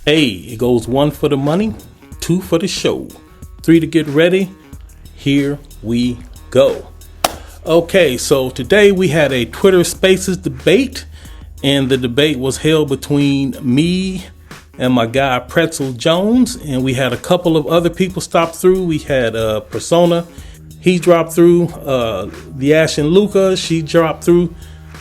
It goes 1 for the money, 2 for the show, 3 to get ready. Here we go. Okay, so today we had a Twitter Spaces debate, and the debate was held between me and my guy Pretzel Jones, and we had a couple of other people stop through. We had Persona, he dropped through, the Ashen Luca, she dropped through,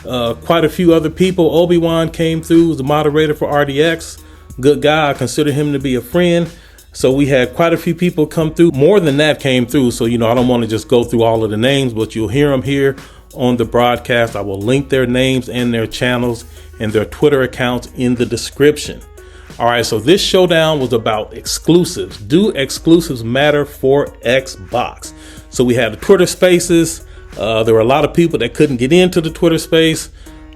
quite a few other people. Obiwan came through, was the moderator for RDX. Good guy, I consider him to be a friend. So we had quite a few people come through. More than that came through. So, I don't want to just go through all of the names, but you'll hear them here on the broadcast. I will link their names and their channels and their Twitter accounts in the description. All right, so this showdown was about exclusives. Do exclusives matter for Xbox? So we had the Twitter Spaces. There were a lot of people that couldn't get into the Twitter space.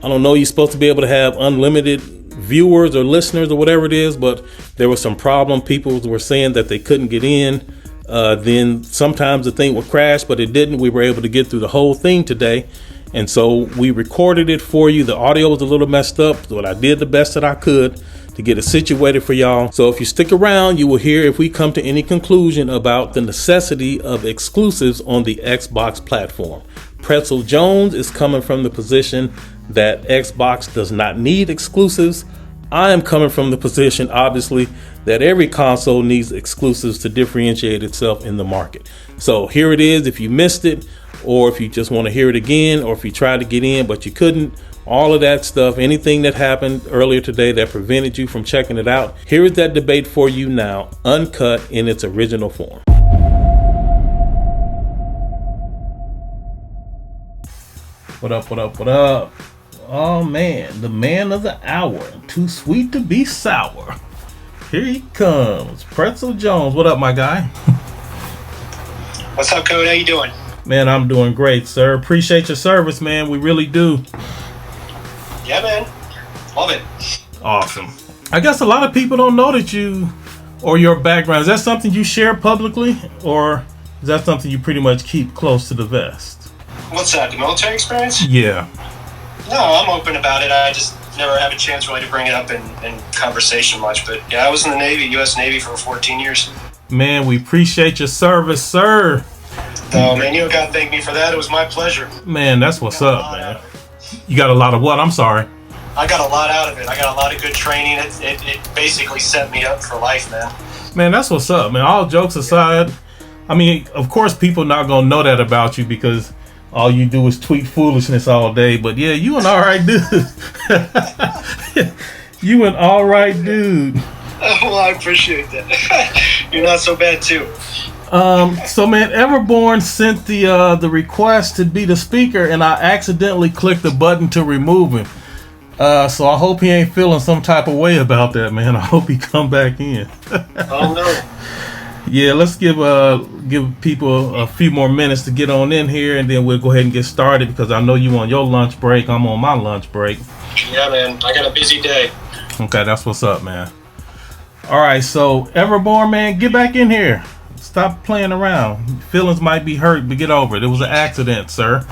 I don't know, you're supposed to be able to have unlimited viewers or listeners or whatever it is, but there was some problem. People were saying that they couldn't get in. Then sometimes the thing would crash, but it didn't. We were able to get through the whole thing today. And so we recorded it for you. The audio was a little messed up, but I did the best that I could to get it situated for y'all. So if you stick around, you will hear if we come to any conclusion about the necessity of exclusives on the Xbox platform. Pretzel Jones is coming from the position that Xbox does not need exclusives. I am coming from the position, obviously, that every console needs exclusives to differentiate itself in the market. So here it is. If you missed it, or if you just want to hear it again, or if you tried to get in but you couldn't, all of that stuff, anything that happened earlier today that prevented you from checking it out, here is that debate for you now, uncut in its original form. What up, what up, what up? Oh man, the man of the hour, too sweet to be sour. Here he comes, Pretzel Jones. What up, my guy? What's up, Code? How you doing? Man, I'm doing great, sir. Appreciate your service, man. We really do. Yeah, man. Love it. Awesome. I guess a lot of people don't know that you, or your background. Is that something you share publicly, or is that something you pretty much keep close to the vest? What's that, the military experience? Yeah. No, I'm open about it. I just never have a chance really to bring it up in conversation much. But yeah, I was in the Navy, U.S. Navy for 14 years. Man, we appreciate your service, sir. Oh, man, you don't got to thank me for that. It was my pleasure. Man, that's what's up, man. You got a lot of what? I'm sorry. I got a lot out of it. I got a lot of good training. It basically set me up for life, man. Man, that's what's up, man. All jokes aside, I mean, of course, people not going to know that about you because all you do is tweet foolishness all day. But yeah, you an all right dude. You an all right dude. Oh, well, I appreciate that. You're not so bad, too. So man, Everborn sent the request to be the speaker, and I accidentally clicked the button to remove him. So I hope he ain't feeling some type of way about that, man. I hope he come back in. Oh no. Yeah, let's give people a few more minutes to get on in here, and then we'll go ahead and get started because I know you on your lunch break. I'm on my lunch break. Yeah, man. I got a busy day. Okay, that's what's up, man. All right, so Everborn, man, get back in here. Stop playing around. Feelings might be hurt, but get over it. It was an accident, sir.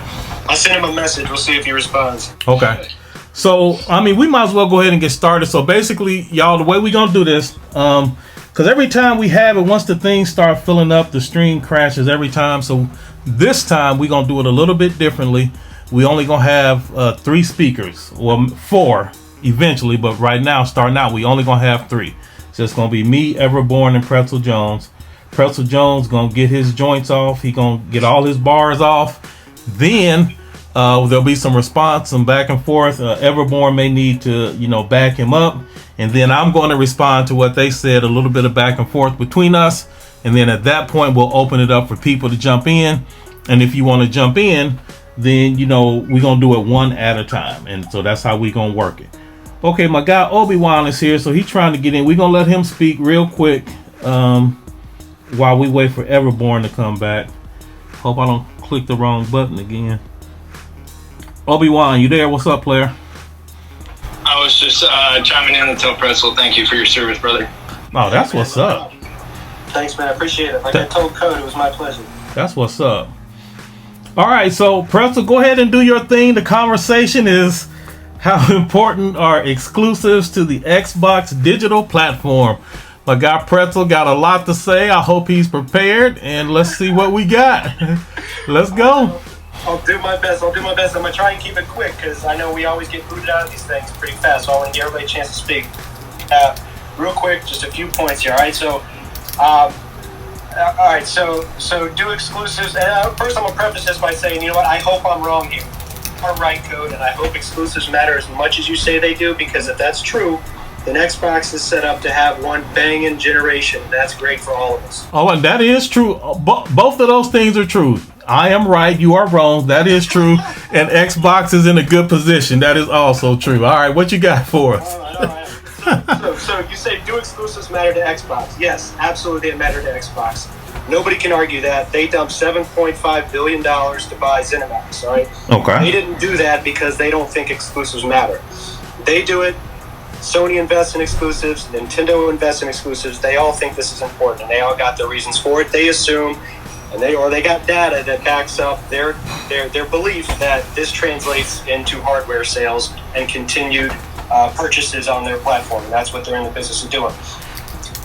I'll send him a message. We'll see if he responds. Okay. So, I mean, we might as well go ahead and get started. So basically, y'all, the way we're going to do this, because every time we have it, once the things start filling up, the stream crashes every time. So this time, we're going to do it a little bit differently. We only going to have 3 speakers, well, 4 eventually. But right now, starting out, we only going to have 3. So it's going to be me, Everborn, and Pretzel Jones. Pretzel Jones gonna get his joints off. He gonna get all his bars off. Then there'll be some response, some back and forth. Everborn may need to, back him up, and then I'm going to respond to what they said. A little bit of back and forth between us, and then at that point we'll open it up for people to jump in. And if you want to jump in, then we're gonna do it one at a time, and so that's how we gonna work it. Okay, my guy Obiwan is here, so he's trying to get in. We're gonna let him speak real quick. While we wait for Everborn to come back. Hope I don't click the wrong button again. Obiwan, you there? What's up, player? I was just chiming in to tell Pretzel, thank you for your service, brother. Oh, that's what's up. Thanks, man. I appreciate it. Like I told Code, it was my pleasure. That's what's up. All right, so Pretzel, go ahead and do your thing. The conversation is How important are exclusives to the Xbox digital platform? My guy Pretzel got a lot to say. I hope he's prepared, and let's see what we got. Let's go. I'll do my best. I'm going to try and keep it quick because I know we always get booted out of these things pretty fast, so I want to give everybody a chance to speak. Real quick, just a few points here. All right, so do exclusives. And first, I'm going to preface this by saying, you know what? I hope I'm wrong here. Are right, Code, and I hope exclusives matter as much as you say they do, because if that's true, then Xbox is set up to have one banging generation. That's great for all of us. Oh, and that is true. Both of those things are true. I am right, you are wrong. That is true. And Xbox is in a good position. That is also true. All right, what you got for us? All right. So you say, do exclusives matter to Xbox? Yes, absolutely they matter to Xbox. Nobody can argue that. They dumped $7.5 billion to buy ZeniMax, all right? Okay. They didn't do that because they don't think exclusives matter. They do it. Sony invests in exclusives. Nintendo invests in exclusives. They all think this is important, and they all got their reasons for it. They assume, and they got data that backs up their belief that this translates into hardware sales and continued purchases on their platform. And that's what they're in the business of doing.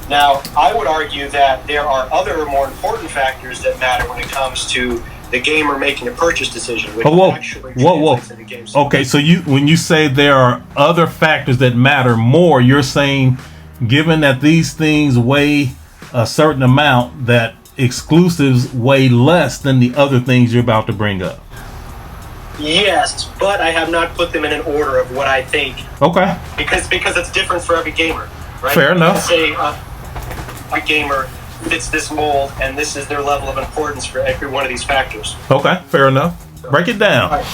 Now, I would argue that there are other more important factors that matter when it comes to the gamer making a purchase decision, which actually translates into game sales. Okay, so when you say there are other factors that matter more, you're saying, given that these things weigh a certain amount, that exclusives weigh less than the other things you're about to bring up. Yes, but I have not put them in an order of what I think. Okay. Because it's different for every gamer, right? Fair enough. Say a gamer fits this mold, and this is their level of importance for every one of these factors. Okay, fair enough. Break it down. Right.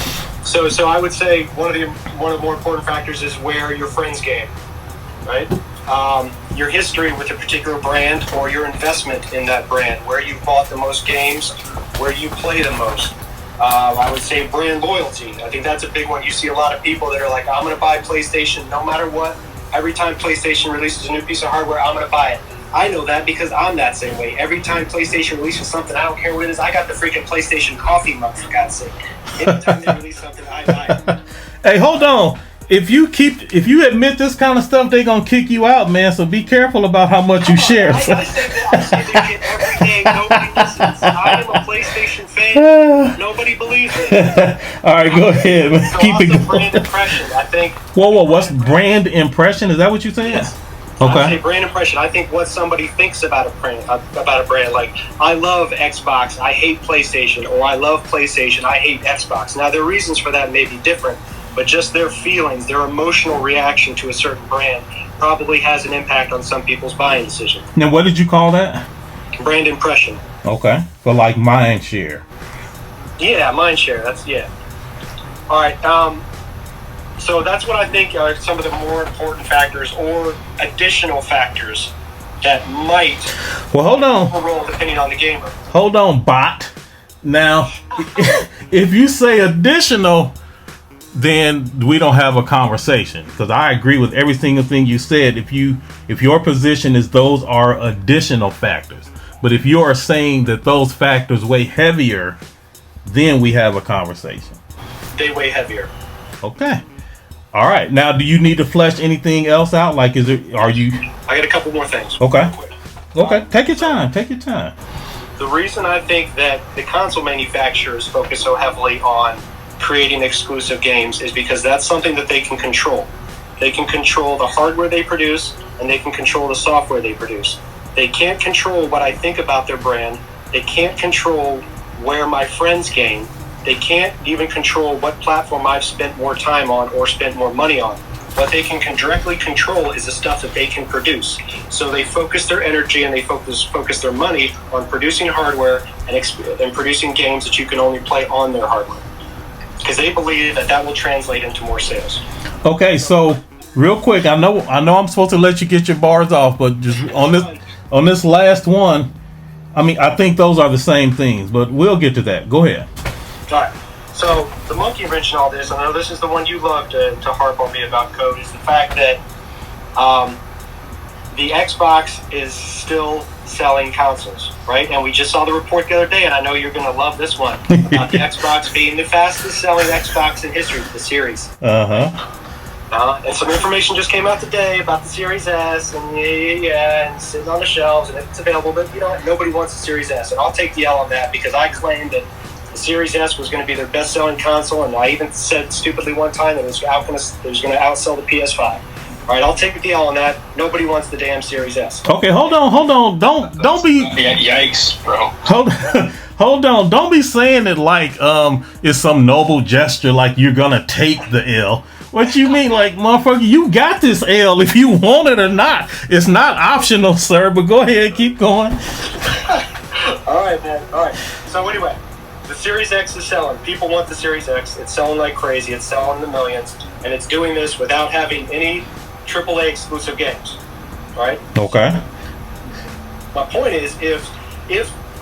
So I would say one of the more important factors is where your friends game, right? Your history with a particular brand or your investment in that brand, where you bought the most games, where you play the most. I would say brand loyalty. I think that's a big one. You see a lot of people that are like, I'm going to buy PlayStation no matter what. Every time PlayStation releases a new piece of hardware, I'm going to buy it. I know that because I'm that same way. Every time PlayStation releases something, I don't care what it is. I got the freaking PlayStation coffee mug, for God's sake. Anytime they release something, I buy it. Hey, hold on. If you admit this kind of stuff, they gonna kick you out, man. So be careful about how much you share. I say that shit every day. Nobody listens. I am a PlayStation fan. Nobody believes it. All right, go ahead. Man. So Keep it going. brand impression, I think. Whoa! What's brand impression? Is that what you're saying? Yes. Okay. I say brand impression. I think what somebody thinks about a brand, like I love Xbox, I hate PlayStation, or I love PlayStation, I hate Xbox. Now their reasons for that may be different, but just their feelings, their emotional reaction to a certain brand probably has an impact on some people's buying decision. Now, what did you call that? Brand impression. Okay. For like mind share. Yeah, mind share. That's yeah. All right. So that's what I think are some of the more important factors or additional factors that might hold on. Role depending on the gamer. Hold on, bot. Now, if you say additional, then we don't have a conversation, because I agree with every single thing you said. If your position is those are additional factors, but if you are saying that those factors weigh heavier, then we have a conversation. They weigh heavier. Okay. All right. Now, do you need to flesh anything else out? Like, are you? I got a couple more things. Okay. Okay. Take your time. The reason I think that the console manufacturers focus so heavily on creating exclusive games is because that's something that they can control. They can control the hardware they produce, and they can control the software they produce. They can't control what I think about their brand. They can't control where my friends game. They can't even control what platform I've spent more time on or spent more money on. What they can directly control is the stuff that they can produce. So they focus their energy and they focus their money on producing hardware and producing games that you can only play on their hardware, because they believe that will translate into more sales. Okay, so real quick, I know I'm supposed to let you get your bars off, but just on this last one, I mean, I think those are the same things, but we'll get to that. Go ahead. All right. So the monkey wrench in all this, I know this is the one you love to harp on me about, Code, is the fact that the Xbox is still selling consoles, right? And we just saw the report the other day, and I know you're going to love this one, about the Xbox being the fastest selling Xbox in history, the series. And some information just came out today about the Series S, and and it's sitting on the shelves, and it's available, but nobody wants the Series S, and I'll take the L on that because I claimed that the Series S was going to be their best-selling console, and I even said stupidly one time that it was going to outsell the PS5. All right, I'll take the L on that. Nobody wants the damn Series S. Okay, hold on. Don't be. Yeah, yikes, bro. Hold on. Don't be saying it like it's some noble gesture, like you're gonna take the L. What you mean, like, motherfucker? You got this L if you want it or not. It's not optional, sir. But go ahead, keep going. All right, man. All right. So anyway, the Series X is selling. People want the Series X. It's selling like crazy. It's selling in the millions, and it's doing this without having any AAA exclusive games. All right. Okay. My point is, if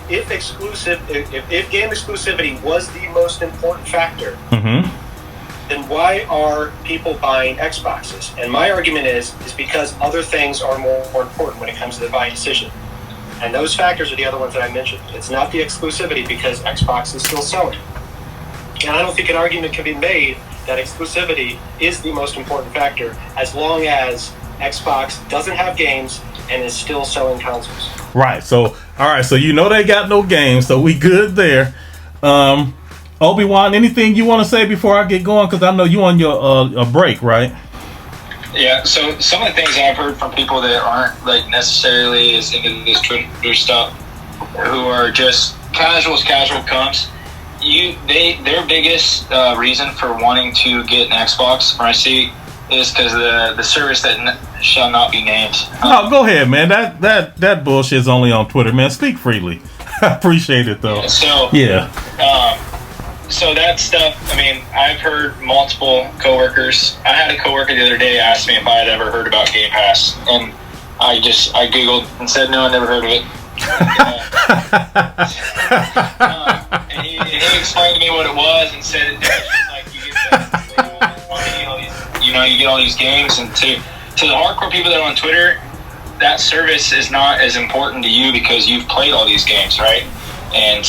game exclusivity was the most important factor, then why are people buying Xboxes? And my argument is because other things are more important when it comes to the buying decision. And those factors are the other ones that I mentioned. It's not the exclusivity because Xbox is still selling. And I don't think an argument can be made that exclusivity is the most important factor as long as Xbox doesn't have games and is still selling consoles. Right. So, all right. So they got no games, so we good there. Obiwan, anything you want to say before I get going? Because I know you on your a break, right? Yeah. So some of the things I've heard from people that aren't like necessarily as into this Twitter stuff, who are just casual comes. Their biggest reason for wanting to get an Xbox, or I see, is because the service that shall not be named. No, go ahead, man. That bullshit is only on Twitter, man. Speak freely. I appreciate it though. So that stuff, I mean, I've heard multiple coworkers. I had a coworker the other day ask me if I had ever heard about Game Pass, and I Googled and said no, I never heard of it. And he explained to me what it was and said it's just like you get all these games, and to the hardcore people that are on Twitter, that service is not as important to you because you've played all these games, right? And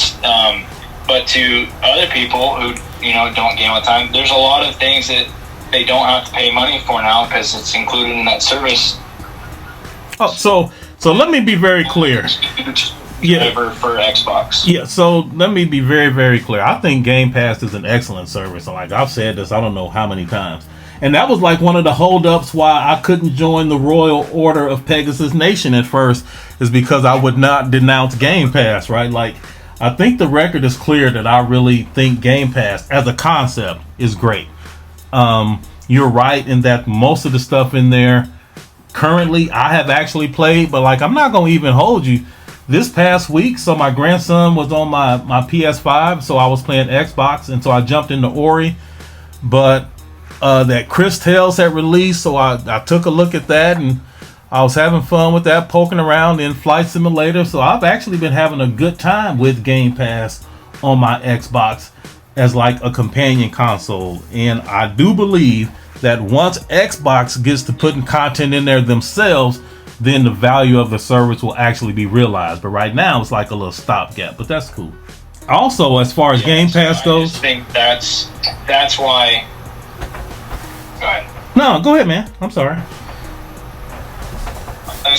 but to other people who don't game all the time, there's a lot of things that they don't have to pay money for now because it's included in that service. Oh, so let me be very clear. For Xbox. Yeah, so let me be very, very clear. I think Game Pass is an excellent service. Like I've said this, I don't know how many times. And that was like one of the holdups why I couldn't join the Royal Order of Pegasus Nation at first, is because I would not denounce Game Pass, right? Like, I think the record is clear that I really think Game Pass as a concept is great. You're right in that most of the stuff in there currently I have actually played, but like I'm not going to even hold you. This past week, so my grandson was on my PS5, so I was playing Xbox, and so I jumped into Ori, but that Chris Tales had released, so I took a look at that, and I was having fun with that, poking around in Flight Simulator. So I've actually been having a good time with Game Pass on my Xbox as like a companion console. And I do believe that once Xbox gets to putting content in there themselves, then the value of the service will actually be realized. But right now it's like a little stopgap, but that's cool. Also, as far as Game Pass goes, I think that's why. Go ahead. No, go ahead, man. I'm sorry. I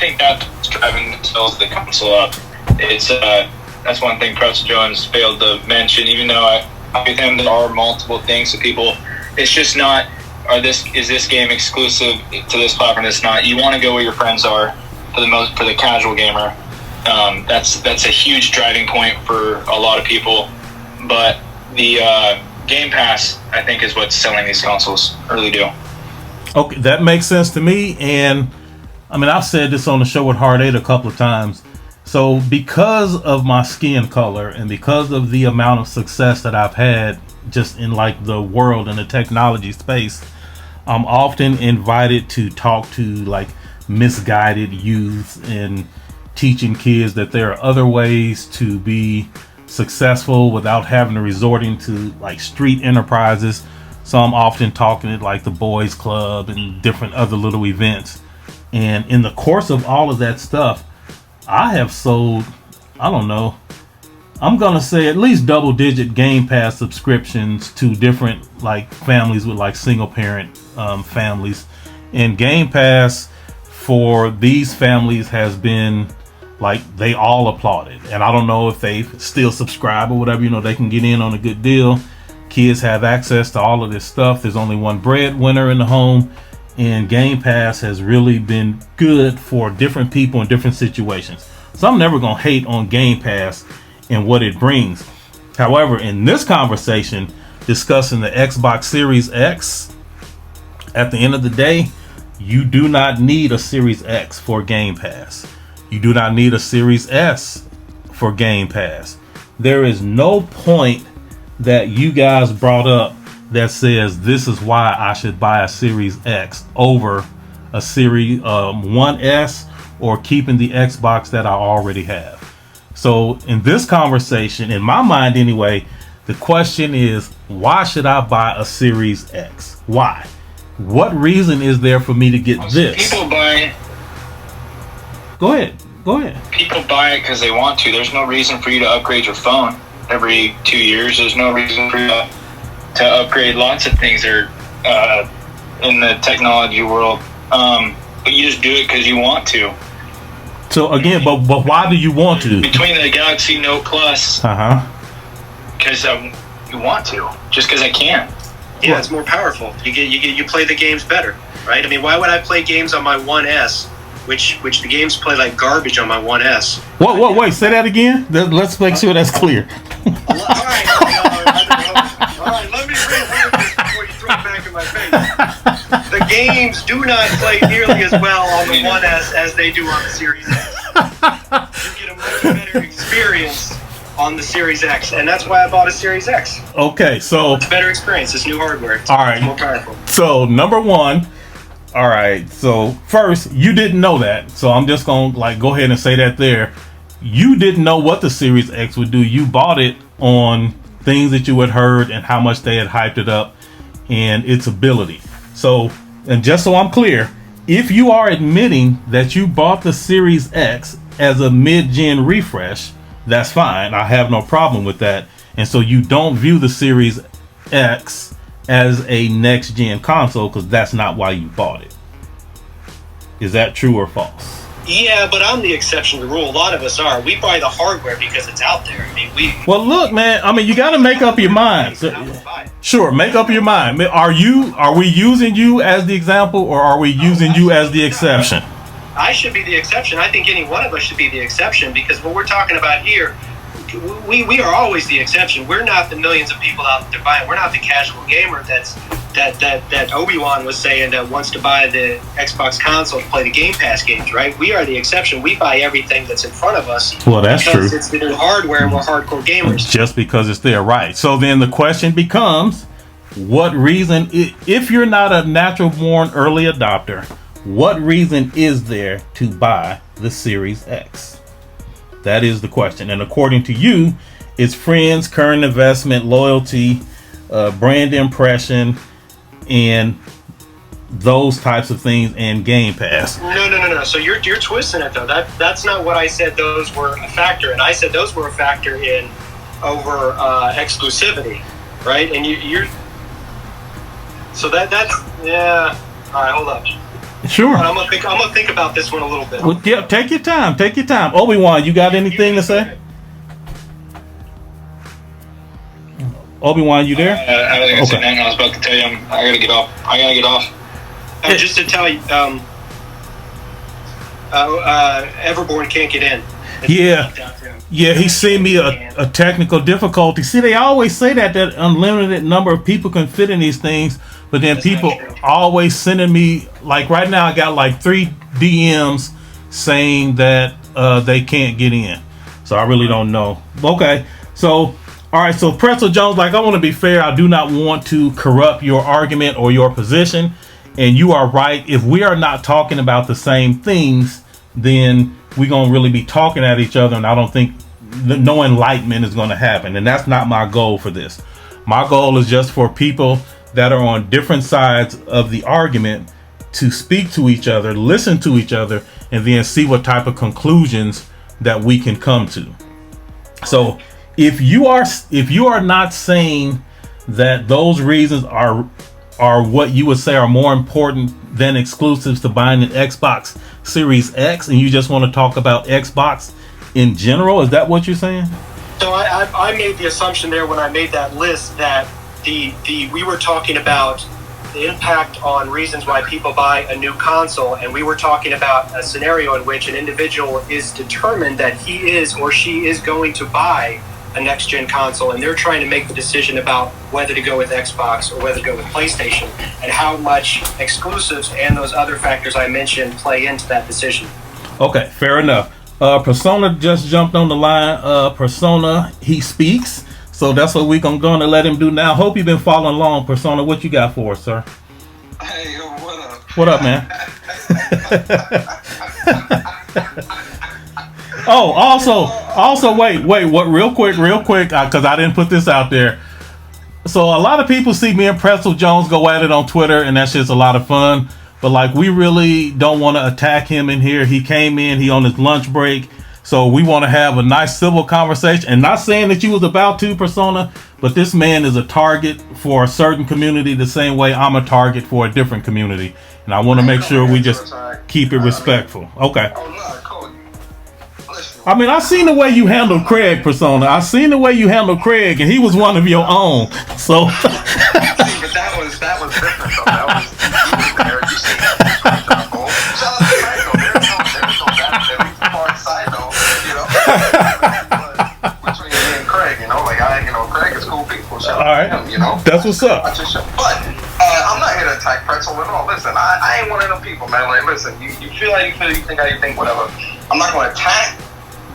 think that's driving the sales of the console up. It's that's one thing Pretzel Jones failed to mention. Even though with him there are multiple things to people, it's just not. Is this game exclusive to this platform? It's not. You want to go where your friends are for the casual gamer. That's a huge driving point for a lot of people. But the Game Pass, I think, is what's selling these consoles. I really do. Okay, that makes sense to me. And I mean, I've said this on the show with Hard 8 a couple of times. So because of my skin color and because of the amount of success that I've had just in like the world and the technology space, I'm often invited to talk to like misguided youth and teaching kids that there are other ways to be successful without having to resorting to like street enterprises. So I'm often talking at like the boys club and different other little events. And in the course of all of that stuff, I have sold, I don't know, I'm gonna say at least double-digit Game Pass subscriptions to different like families with like single-parent families, and Game Pass for these families has been like they all applauded. And I don't know if they still subscribe or whatever. You know, they can get in on a good deal. Kids have access to all of this stuff. There's only one breadwinner in the home, and Game Pass has really been good for different people in different situations. So I'm never gonna hate on Game Pass and what it brings. However, in this conversation discussing the Xbox Series X, at the end of the day, you do not need a Series X for Game Pass. You do not need a Series S for Game Pass. There is no point that you guys brought up that says this is why I should buy a Series X over a Series 1S or keeping the Xbox that I already have. So in this conversation, in my mind anyway, the question is, why should I buy a Series X? Why? What reason is there for me to get this? People buy it. Go ahead. People buy it because they want to. There's no reason for you to upgrade your phone every 2 years. There's no reason for you to upgrade lots of things that are in the technology world. But you just do it because you want to. So again, but why do you want to? Between the Galaxy Note Plus, because you want to, just because I can. Yeah, it's more powerful. You play the games better, right? I mean, why would I play games on my 1S, which the games play like garbage on my 1S? Wait, say that again. Let's make sure that's clear. All right, let me reword this before you throw it back in my face. The games do not play nearly as well on the 1S as they do on the Series X. You get a much better experience on the Series X, and that's why I bought a Series X. Okay, so it's a better experience. It's new hardware. It's more powerful. So number one, all right. So first, you didn't know that, so I'm just gonna like go ahead and say that there. You didn't know what the Series X would do. You bought it on things that you had heard and how much they had hyped it up and its ability. So, and just so I'm clear, if you are admitting that you bought the Series X as a mid-gen refresh, that's fine. I have no problem with that. And so you don't view the Series X as a next-gen console because that's not why you bought it. Is that true or false? Yeah, but I'm the exception to the rule. A lot of us are. We buy the hardware because it's out there. I mean, Well, look, man. I mean, you got to make up your mind. Sure, make up your mind. Are we using you as the example, or are we using you as the exception? I should be the exception. I think any one of us should be the exception, because what we're talking about here, we are always the exception. We're not the millions of people out there buying. We're not the casual gamer that Obiwan was saying that wants to buy the Xbox console to play the Game Pass games, right? We are the exception. We buy everything that's in front of us. Well, that's true. Because it's the new hardware and we're hardcore gamers. Just because it's there, right? So then the question becomes, what reason, if you're not a natural born early adopter, what reason is there to buy the Series X? That is the question. And according to you, it's friends, current investment, loyalty, brand impression, and those types of things, and Game Pass. No. So you're twisting it though. That's not what I said. Those were a factor, and I said those were a factor in over exclusivity, right? And you're so that's yeah. All right, hold up. Sure. I'm gonna think about this one a little bit. Well, yeah, take your time. Obiwan, you got anything to say? Obiwan, you there? I was gonna say nothing. I was about to tell you I gotta get off. Just to tell you, Everborn can't get in. Yeah, he sent me a technical difficulty. See, they always say that unlimited number of people can fit in these things, but then people always sending me, like right now I got like 3 DMs saying that they can't get in. So I really don't know. Okay, so all right, so Pretzel Jones, like I want to be fair, I do not want to corrupt your argument or your position. And you are right. If we are not talking about the same things, then we're going to really be talking at each other. And I don't think no enlightenment is going to happen. And that's not my goal for this. My goal is just for people that are on different sides of the argument to speak to each other, listen to each other, and then see what type of conclusions that we can come to. So if you are not saying that those reasons are what you would say are more important than exclusives to buying an Xbox Series X, and you just want to talk about Xbox in general, is that what you're saying? So I made the assumption there when I made that list that we were talking about the impact on reasons why people buy a new console, and we were talking about a scenario in which an individual is determined that he is or she is going to buy a next-gen console, and they're trying to make the decision about whether to go with Xbox or whether to go with PlayStation, and how much exclusives and those other factors I mentioned play into that decision. Okay, fair enough. Persona just jumped on the line. Persona, he speaks. So that's what we're going to let him do now. Hope you've been following along, Persona. What you got for us, sir? Hey, yo, what up? What up, man? Oh, also, wait, what? Real quick, because I didn't put this out there. So a lot of people see me and Pretzel Jones go at it on Twitter, and that's just a lot of fun. But like, we really don't want to attack him in here. He came in, he on his lunch break. So we want to have a nice civil conversation, and not saying that you was about to, Persona, but this man is a target for a certain community the same way I'm a target for a different community. And I want to make sure we just keep it respectful. Okay. I mean, I seen the way you handled Craig, Persona. I seen the way you handled Craig, and he was one of your own. So. But that was different, though. That was there. You see that? Shout out to Michael. There's no bad side though, you know. Between me and Craig, you know, like Craig is cool people. So, all right, you know, that's what's up. But I'm not here to attack Pretzel at all. Listen, I ain't one of them people, man. Like, listen, you feel how you feel, you think how you think, whatever. I'm not going to attack,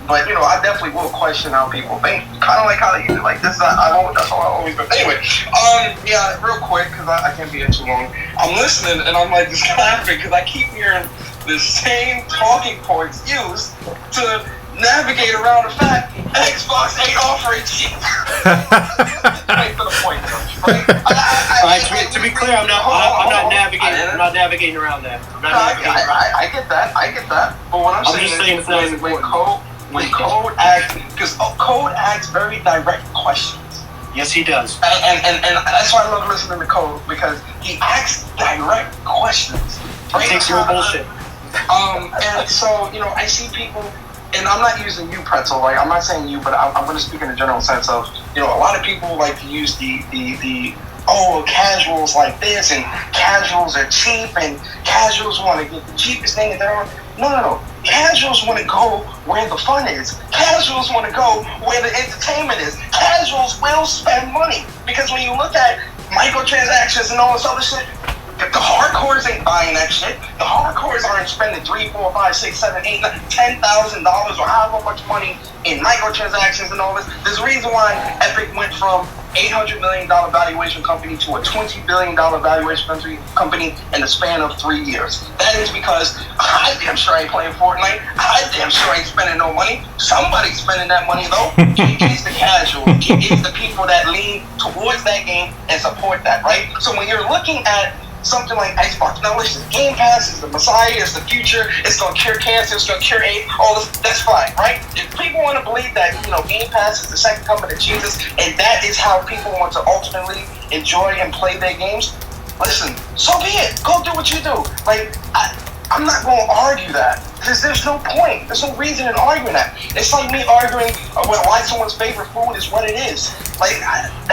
but you know, I definitely will question how people think. Kind of like how you like this. That's all I always do. Anyway, yeah, real quick, because I can't be in too long. I'm listening and I'm like just laughing because I keep hearing the same talking points used to navigate around the fact Xbox ain't offering cheap. Right to the point, right? To be clear, I'm not navigating around that. I get that. But what I'm saying is when Code asks, because Code asks very direct questions. Yes, he does. And that's why I love listening to Code, because he asks direct questions. He takes your bullshit. And so, you know, I see people, and I'm not using you, Pretzel, like, I'm not saying you, but I'm going to speak in a general sense of, you know, a lot of people like to use the casuals like this, and casuals are cheap, and casuals want to get the cheapest thing, and no. Casuals want to go where the fun is. Casuals want to go where the entertainment is. Casuals will spend money, because when you look at microtransactions and all this other shit, the hardcores ain't buying that shit. The hardcores aren't spending $3, $4, $5, $6, $7, $8, $10,000 or however much money in microtransactions and all this. There's a reason why Epic went from $800 million valuation company to a $20 billion valuation company in the span of 3 years. That is because I damn sure ain't playing Fortnite. I damn sure ain't spending no money. Somebody's spending that money though. It's the casual. It's the people that lean towards that game and support that, right? So when you're looking at something like Xbox, now listen, Game Pass is the messiah, it's the future, it's gonna cure cancer, it's gonna cure AIDS, all this, that's fine, right? If people want to believe that, you know, Game Pass is the second coming of Jesus, and that is how people want to ultimately enjoy and play their games, listen, so be it. Go do what you do. Like, I'm not gonna argue that, because there's no point. There's no reason in arguing that. It's like me arguing why someone's favorite food is what it is. Like,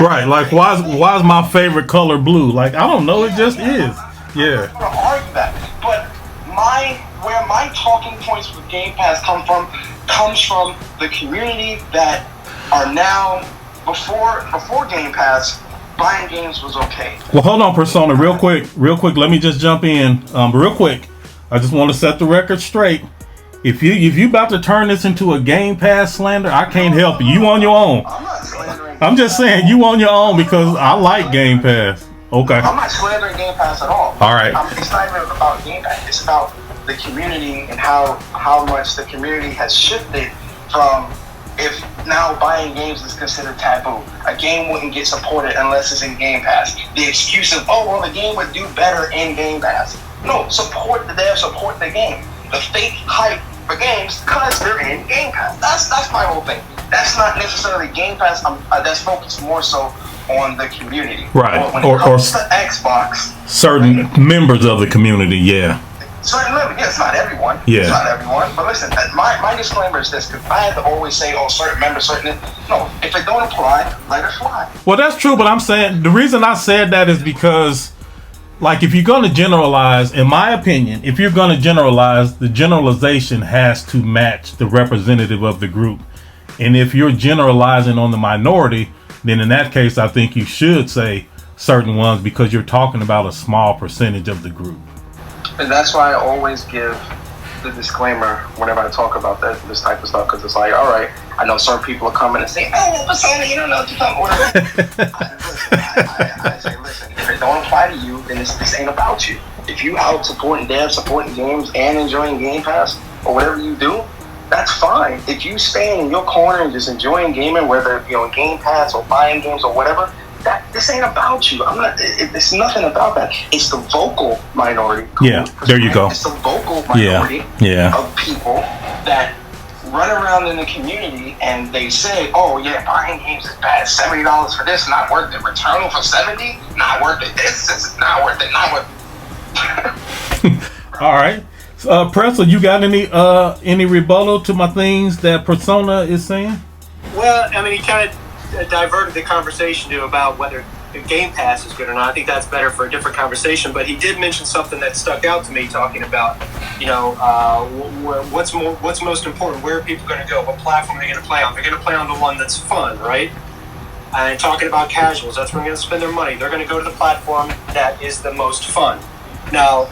right, like why is my favorite color blue? Like, I don't know, it just is. Yeah. I'm not gonna argue that. But where my talking points with Game Pass comes from the community that are now before Game Pass, buying games was okay. Well, hold on, Persona, real quick. Let me just jump in. Real quick. I just want to set the record straight. If you about to turn this into a Game Pass slander, I can't help you. You on your own. I'm not slandering. I'm just saying you on your own because I like Game Pass. Okay. I'm not slandering Game Pass at all. All right. It's not even about Game Pass. It's about the community and how much the community has shifted from, if now buying games is considered taboo. A game wouldn't get supported unless it's in Game Pass. The excuse of, the game would do better in Game Pass. No, support the game. The fake hype for games because they're in Game Pass. That's my whole thing. That's not necessarily Game Pass. That's focused more so on the community. Right. When it comes to Xbox, certain members of the community, yeah. Certain members, yeah, it's not everyone. Yeah. It's not everyone. But listen, my disclaimer is this, because I have to always say, oh, certain members, certain... No, if it don't apply, let it fly. Well, that's true, but I'm saying, the reason I said that is because, like, if you're going to generalize, in my opinion, if you're going to generalize, the generalization has to match the representative of the group. And if you're generalizing on the minority, then in that case, I think you should say certain ones, because you're talking about a small percentage of the group. And that's why I always give the disclaimer whenever I talk about this type of stuff, because it's like, all right, I know certain people are coming and saying, oh, Persona, you don't know what you're talking about. I say, listen, if it don't apply to you, then this ain't about you. If you out supporting devs, supporting games, and enjoying Game Pass, or whatever you do, that's fine. If you stay in your corner and just enjoying gaming, whether you're on Game Pass or buying games or whatever, this ain't about you. It's nothing about that. It's the vocal minority. Yeah, there you go. It's the vocal minority of people that run around in the community and they say, oh yeah, buying games is bad. $70 for this, not worth it. Returnal for $70, not worth it. This is not worth it. Not worth it. All right. Pretzel, you got any rebuttal to my things that Persona is saying? Well, I mean, he kind of diverted the conversation to about whether the Game Pass is good or not. I think that's better for a different conversation. But he did mention something that stuck out to me, talking about, what's most important. Where are people going to go? What platform are they going to play on? They're going to play on the one that's fun, right? And talking about casuals, that's where they're going to spend their money. They're going to go to the platform that is the most fun. Now,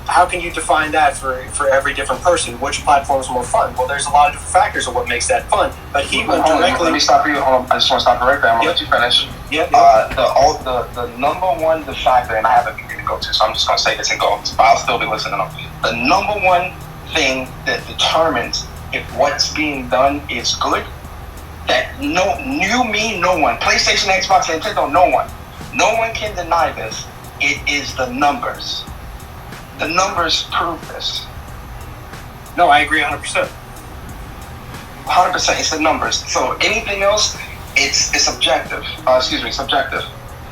how can you define that for every different person? Which platform is more fun? Well, there's a lot of different factors of what makes that fun. But he went directly... Let me stop you. I just want to stop you right there. I'm going to let you finish. Yep. The number one factor, and I have a meeting to go to, so I'm just going to say this and go, but I'll still be listening. The number one thing that determines if what's being done is good, that no one, PlayStation, Xbox, Nintendo, no one can deny this. It is the numbers. The numbers prove this. No, I agree 100%. 100%, it's the numbers. So anything else, it's subjective. Subjective.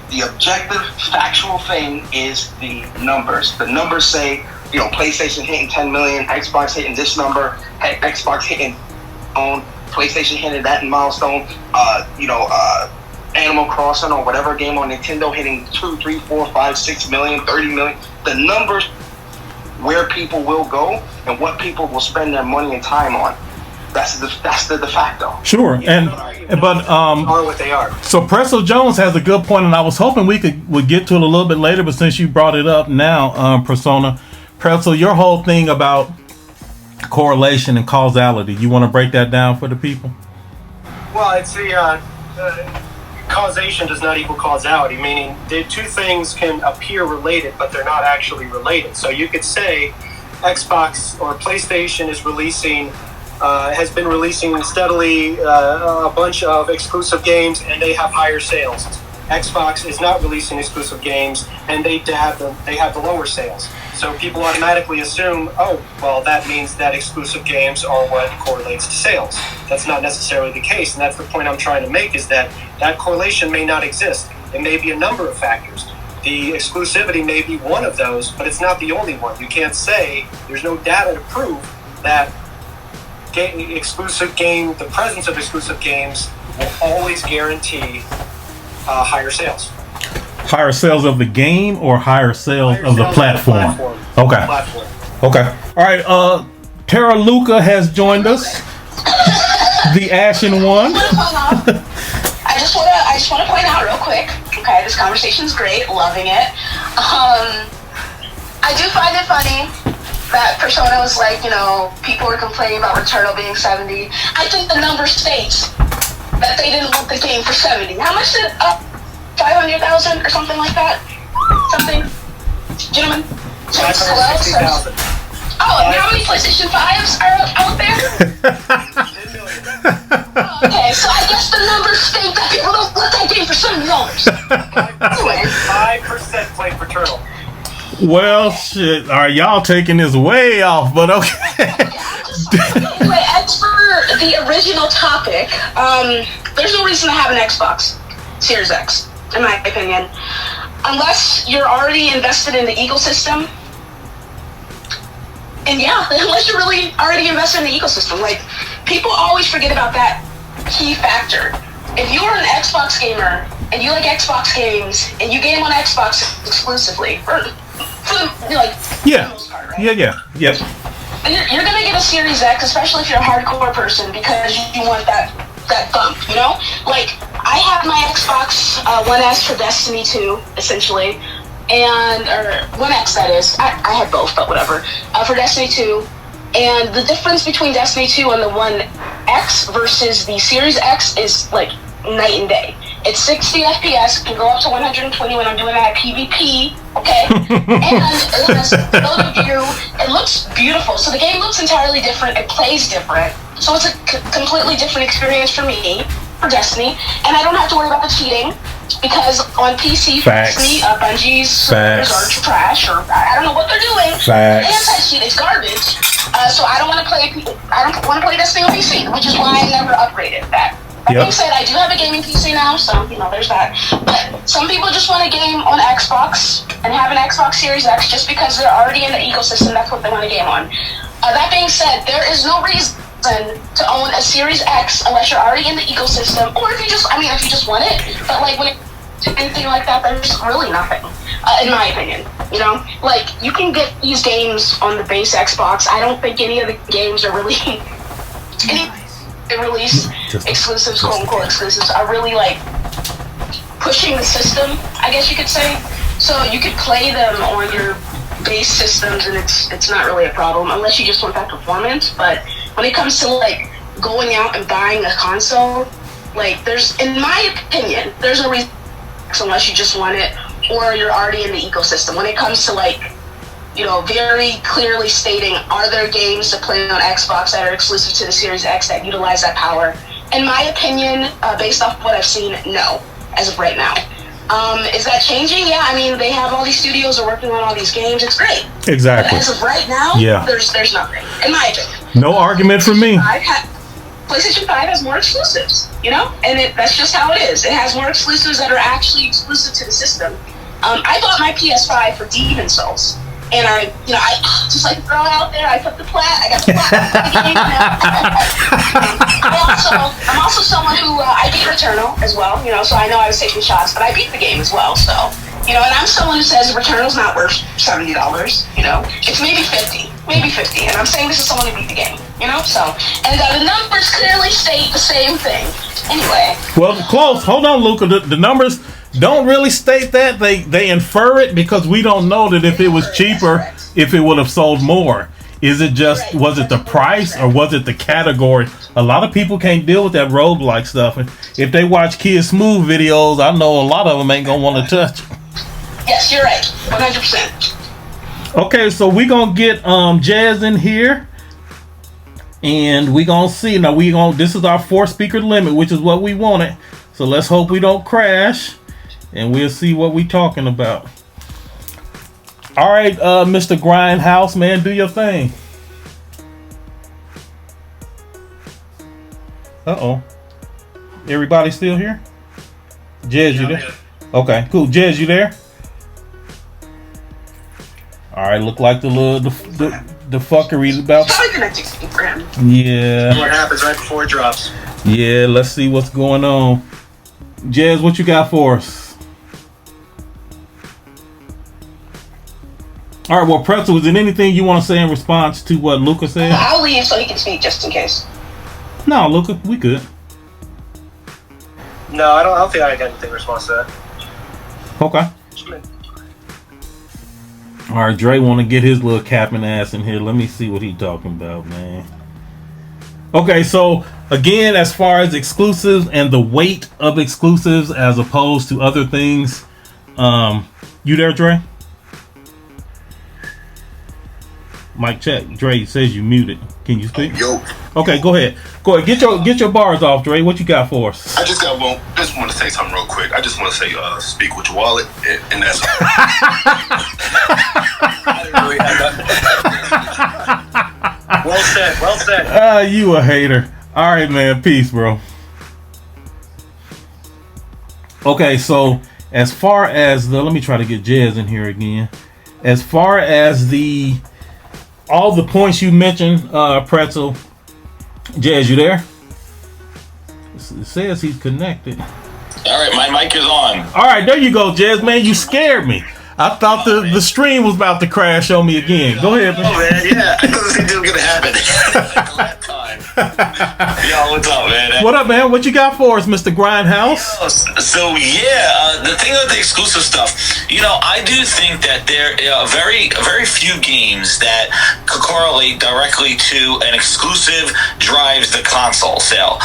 The objective, factual thing is the numbers. The numbers say, PlayStation hitting 10 million, Xbox hitting this number, Xbox hitting on, PlayStation hitting that milestone, Animal Crossing or whatever game on Nintendo hitting 2, 3, 4, 5, 6 million, 30 million. The numbers, where people will go and what people will spend their money and time on. That's the de facto. Sure, but are what they are. So Pretzel Jones has a good point, and I was hoping would get to it a little bit later, but since you brought it up now, Persona, Pretzel, your whole thing about correlation and causality, you want to break that down for the people? Well, it's the causation does not equal causality, meaning the two things can appear related, but they're not actually related. So you could say Xbox or PlayStation is has been releasing steadily a bunch of exclusive games, and they have higher sales. Xbox is not releasing exclusive games, and they have the lower sales. So people automatically assume, oh, well, that means that exclusive games are what correlates to sales. That's not necessarily the case, and that's the point I'm trying to make, is that correlation may not exist. It may be a number of factors. The exclusivity may be one of those, but it's not the only one. You can't say, there's no data to prove that the presence of exclusive games will always guarantee higher sales. Higher sales of the game or higher sales of the platform? Okay. Okay. All right. Tara Luca has joined us. The Ashen one. I just want to point out real quick. Okay, this conversation's great. Loving it. I do find it funny that Persona was like, people were complaining about Returnal being 70. I think the number states that they didn't want the game for 70. How much did 500,000 or something like that? Something, gentlemen. $560,000. Oh, and how many PlayStation 5s are out there? 10 million. Okay, so I guess the numbers state that people don't want that game for $70. 5% played Returnal. Well, shit. All right, y'all taking this way off, but okay. Anyway, as for the original topic, there's no reason to have an Xbox Series X, in my opinion, unless you're already invested in the ecosystem. And yeah, unless you're really already invested in the ecosystem. Like, people always forget about that key factor. If you're an Xbox gamer and you like Xbox games and you game on Xbox exclusively, for the, like, Yeah. the most part, right? Yeah. Yep. You're gonna get a Series X, especially if you're a hardcore person, because you want that bump, you know? Like, I have my Xbox One S for Destiny 2, essentially, or One X, that is. I had both, but whatever. For Destiny 2, and the difference between Destiny 2 and the One X versus the Series X is like night and day. It's 60 FPS, can go up to 120 when I'm doing that PvP, okay? And it has field of view. It looks beautiful. So the game looks entirely different. It plays different. So it's a completely different experience for me, for Destiny. And I don't have to worry about the cheating, because on PC, Bungie's servers are trash, or I don't know what they're doing. Anti-cheat is garbage. So I don't want to play Destiny on PC, which is why I never upgraded that. That being said, I do have a gaming PC now, so, you know, there's that. But some people just want to game on Xbox and have an Xbox Series X just because they're already in the ecosystem. That's what they want to game on. That being said, there is no reason to own a Series X unless you're already in the ecosystem, or if you just want it. But, like, when it comes to anything like that, there's really nothing, in my opinion. You know? Like, you can get these games on the base Xbox. I don't think any of the games are really... release exclusives, quote unquote exclusives, are really like pushing the system, I guess you could say. So you could play them on your base systems and it's not really a problem unless you just want that performance. But when it comes to like going out and buying a console, like, there's, in my opinion, there's no reason unless you just want it or you're already in the ecosystem. When it comes to, like, you know, very clearly stating, are there games to play on Xbox that are exclusive to the Series X that utilize that power? In my opinion, based off what I've seen, no, as of right now. Is that changing? Yeah, I mean, they have all these studios are working on all these games. It's great. Exactly. But as of right now, there's nothing, in my opinion. No argument for me. PlayStation 5 has more exclusives, you know? And that's just how it is. It has more exclusives that are actually exclusive to the system. I bought my PS5 for Demon's Souls. And I just like to throw it out there. I got the plat for the game now. I'm also someone who I beat Returnal as well. You know, so I know I was taking shots, but I beat the game as well. So, you know, and I'm someone who says Returnal's not worth $70. You know, it's maybe 50, and I'm saying this is someone who beat the game. You know, so and the numbers clearly state the same thing. Anyway. Well, close. Hold on, Luca. The numbers don't really state that. They infer it because we don't know that if it was cheaper, if it would have sold more. Is it just, was it the price or was it the category? A lot of people can't deal with that roguelike stuff. And if they watch Kid Smooth videos, I know a lot of them ain't going to want to touch it. Yes, you're right. 100%. Okay, so we going to get Jazz in here. And we going to see. Now, this is our 4-speaker limit, which is what we wanted. So let's hope we don't crash. And we'll see what we talking about. All right, Mr. Grindhouse, man, do your thing. Uh-oh. Everybody still here? Jezz, you there? Okay, cool. Jezz, you there? All right, look like the fuckery's about. Yeah. What happens right before it drops? Yeah, let's see what's going on. Jezz, what you got for us? All right, well, Pretzel, is there anything you want to say in response to what Luca said? I'll leave so he can speak just in case. No, Luca, we good. No, I don't think I got anything in response to that. Okay. All right, Dre want to get his little capping ass in here. Let me see what he talking about, man. Okay, so again, as far as exclusives and the weight of exclusives as opposed to other things, you there, Dre? Mic check. Dre says you muted. Can you speak? Yo. Okay, go ahead. Get your bars off, Dre. What you got for us? I just want to say something real quick. I just want to say, speak with your wallet, and that's. Well said. You a hater. All right, man. Peace, bro. Okay, so as far as let me try to get Jezz in here again. As far as all the points you mentioned, Pretzel, Jezz, you there? It says he's connected. All right, my mic is on. All right, there you go, Jezz, man. You scared me. I thought the stream was about to crash on me again. Go ahead, man. Oh, man, yeah. I thought this was going to happen. Glad time. Yo, what's up, man? What up, man? What you got for us, Mr. Grindhouse? So, the thing with the exclusive stuff, I do think that there are very few games that could correlate directly to an exclusive drives the console sale.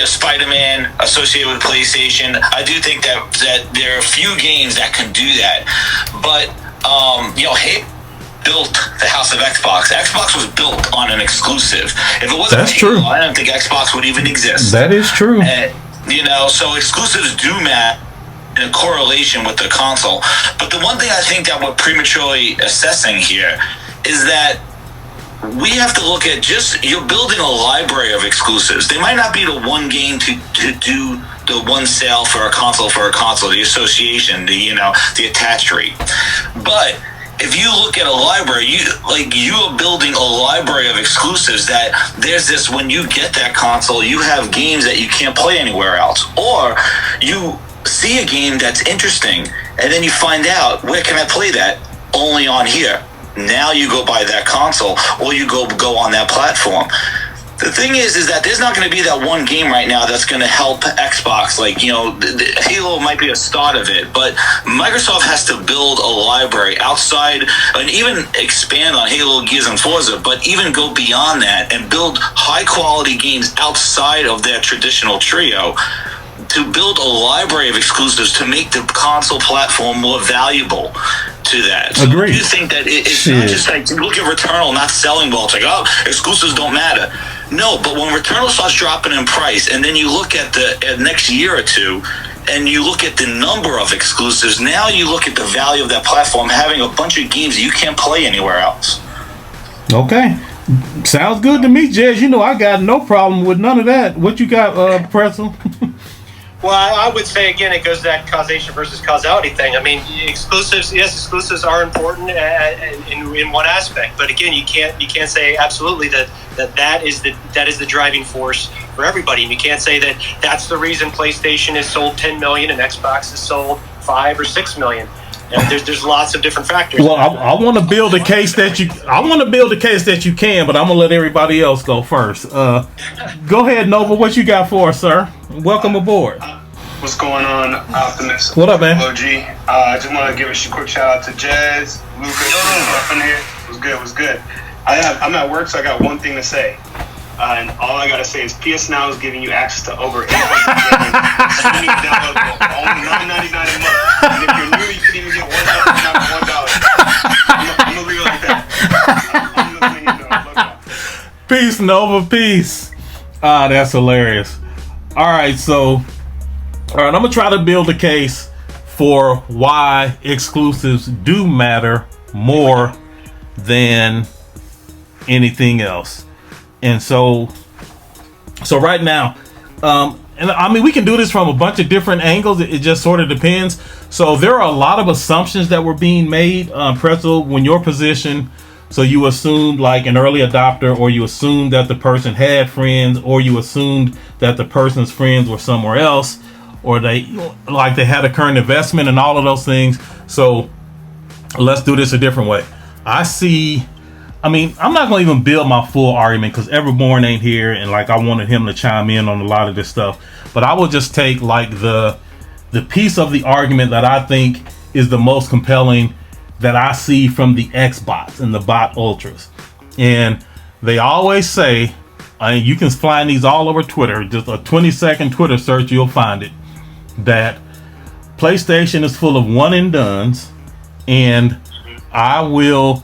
Spider-Man associated with PlayStation. I do think that there are a few games that can do that. But, Halo built the house of Xbox. Xbox was built on an exclusive. If it wasn't Halo, I don't think Xbox would even exist. That is true. So exclusives do matter in a correlation with the console. But the one thing I think that we're prematurely assessing here is that we have to look at you're building a library of exclusives. They might not be the one game to do the one sale for a console, the association, the attach rate. But if you look at a library, you are building a library of exclusives that there's this, when you get that console, you have games that you can't play anywhere else. Or you see a game that's interesting, and then you find out, where can I play that? Only on here. Now you go buy that console, or you go on that platform. The thing is that there's not going to be that one game right now that's going to help Xbox. Halo might be a start of it, but Microsoft has to build a library outside and even expand on Halo, Gears, and Forza, but even go beyond that and build high-quality games outside of their traditional trio to build a library of exclusives to make the console platform more valuable to that. So Agreed. I do think that it's not just like, look at Returnal not selling well. It's like, exclusives don't matter. No, but when Returnal starts dropping in price, and then you look at the next year or two, and you look at the number of exclusives, now you look at the value of that platform having a bunch of games that you can't play anywhere else. Okay. Sounds good to me, Jezz. I got no problem with none of that. What you got, Pretzel? Well, I would say, again, it goes to that causation versus causality thing. I mean, exclusives are important in one aspect, but again, you can't say absolutely that is the driving force for everybody. And you can't say that that's the reason PlayStation has sold 10 million and Xbox has sold 5 or 6 million. And there's lots of different factors. Well, I want to build a case that you can, but I'm gonna let everybody else go first. Go ahead, Nova. What you got for us, sir? Welcome aboard. What's going on, Optimus? What up, man? OG. I just want to give a quick shout out to Jezz, Luca, in here. Was good. I'm at work, so I got one thing to say. And all I gotta say is PS Now is giving you access to over 800 streaming downloads for only $9.99 a month. And if you're new, you can even get $1 I'm gonna leave it like that. I'm gonna let you know. Peace, Nova. Peace. That's hilarious. All right, I'm gonna try to build a case for why exclusives do matter more than anything else. And so right now, and I mean, we can do this from a bunch of different angles. It just sort of depends. So there are a lot of assumptions that were being made, Pretzel, when your position. So you assumed like an early adopter, or you assumed that the person had friends, or you assumed that the person's friends were somewhere else, or they had a current investment and all of those things. So let's do this a different way. I'm not going to even build my full argument because Everborn ain't here, and I wanted him to chime in on a lot of this stuff. But I will just take the piece of the argument that I think is the most compelling that I see from the Xbox and the bot ultras. And they always say, you can find these all over Twitter, just a 20-second Twitter search, you'll find it, that PlayStation is full of one and dones, and I will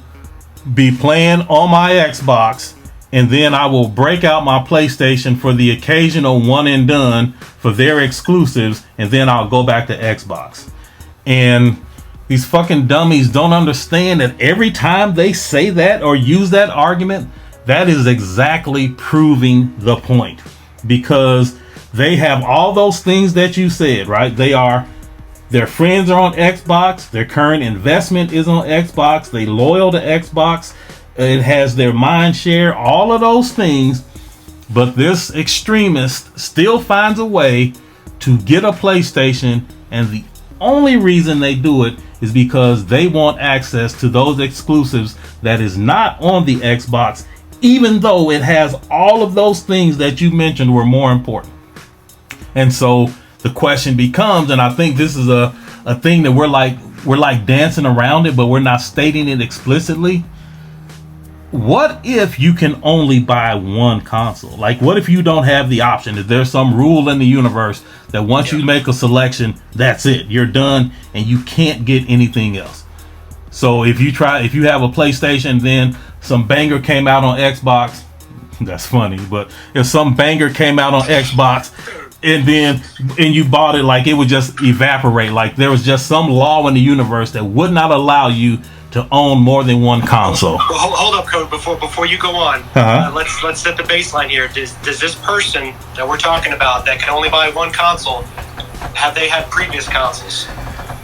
be playing on my Xbox, and then I will break out my PlayStation for the occasional one and done for their exclusives, and then I'll go back to Xbox. And these fucking dummies don't understand that every time they say that or use that argument, that is exactly proving the point, because they have all those things that you said, right? Their friends are on Xbox. Their current investment is on Xbox. They loyal to Xbox. It has their mind share, all of those things. But this extremist still finds a way to get a PlayStation, and the only reason they do it is because they want access to those exclusives that is not on the Xbox, even though it has all of those things that you mentioned were more important. And so the question becomes, and I think this is a thing that we're like dancing around it, but we're not stating it explicitly. What if you can only buy one console? Like, what if you don't have the option? Is there some rule in the universe that once you make a selection, that's it, you're done, and you can't get anything else? So if you have a PlayStation, then some banger came out on Xbox. That's funny, but if some banger came out on Xbox, and you bought it, like, it would just evaporate. Like, there was just some law in the universe that would not allow you to own more than one console. Well, hold up, Code. Before you go on, let's set the baseline here. Does this person that we're talking about that can only buy one console, have they had previous consoles?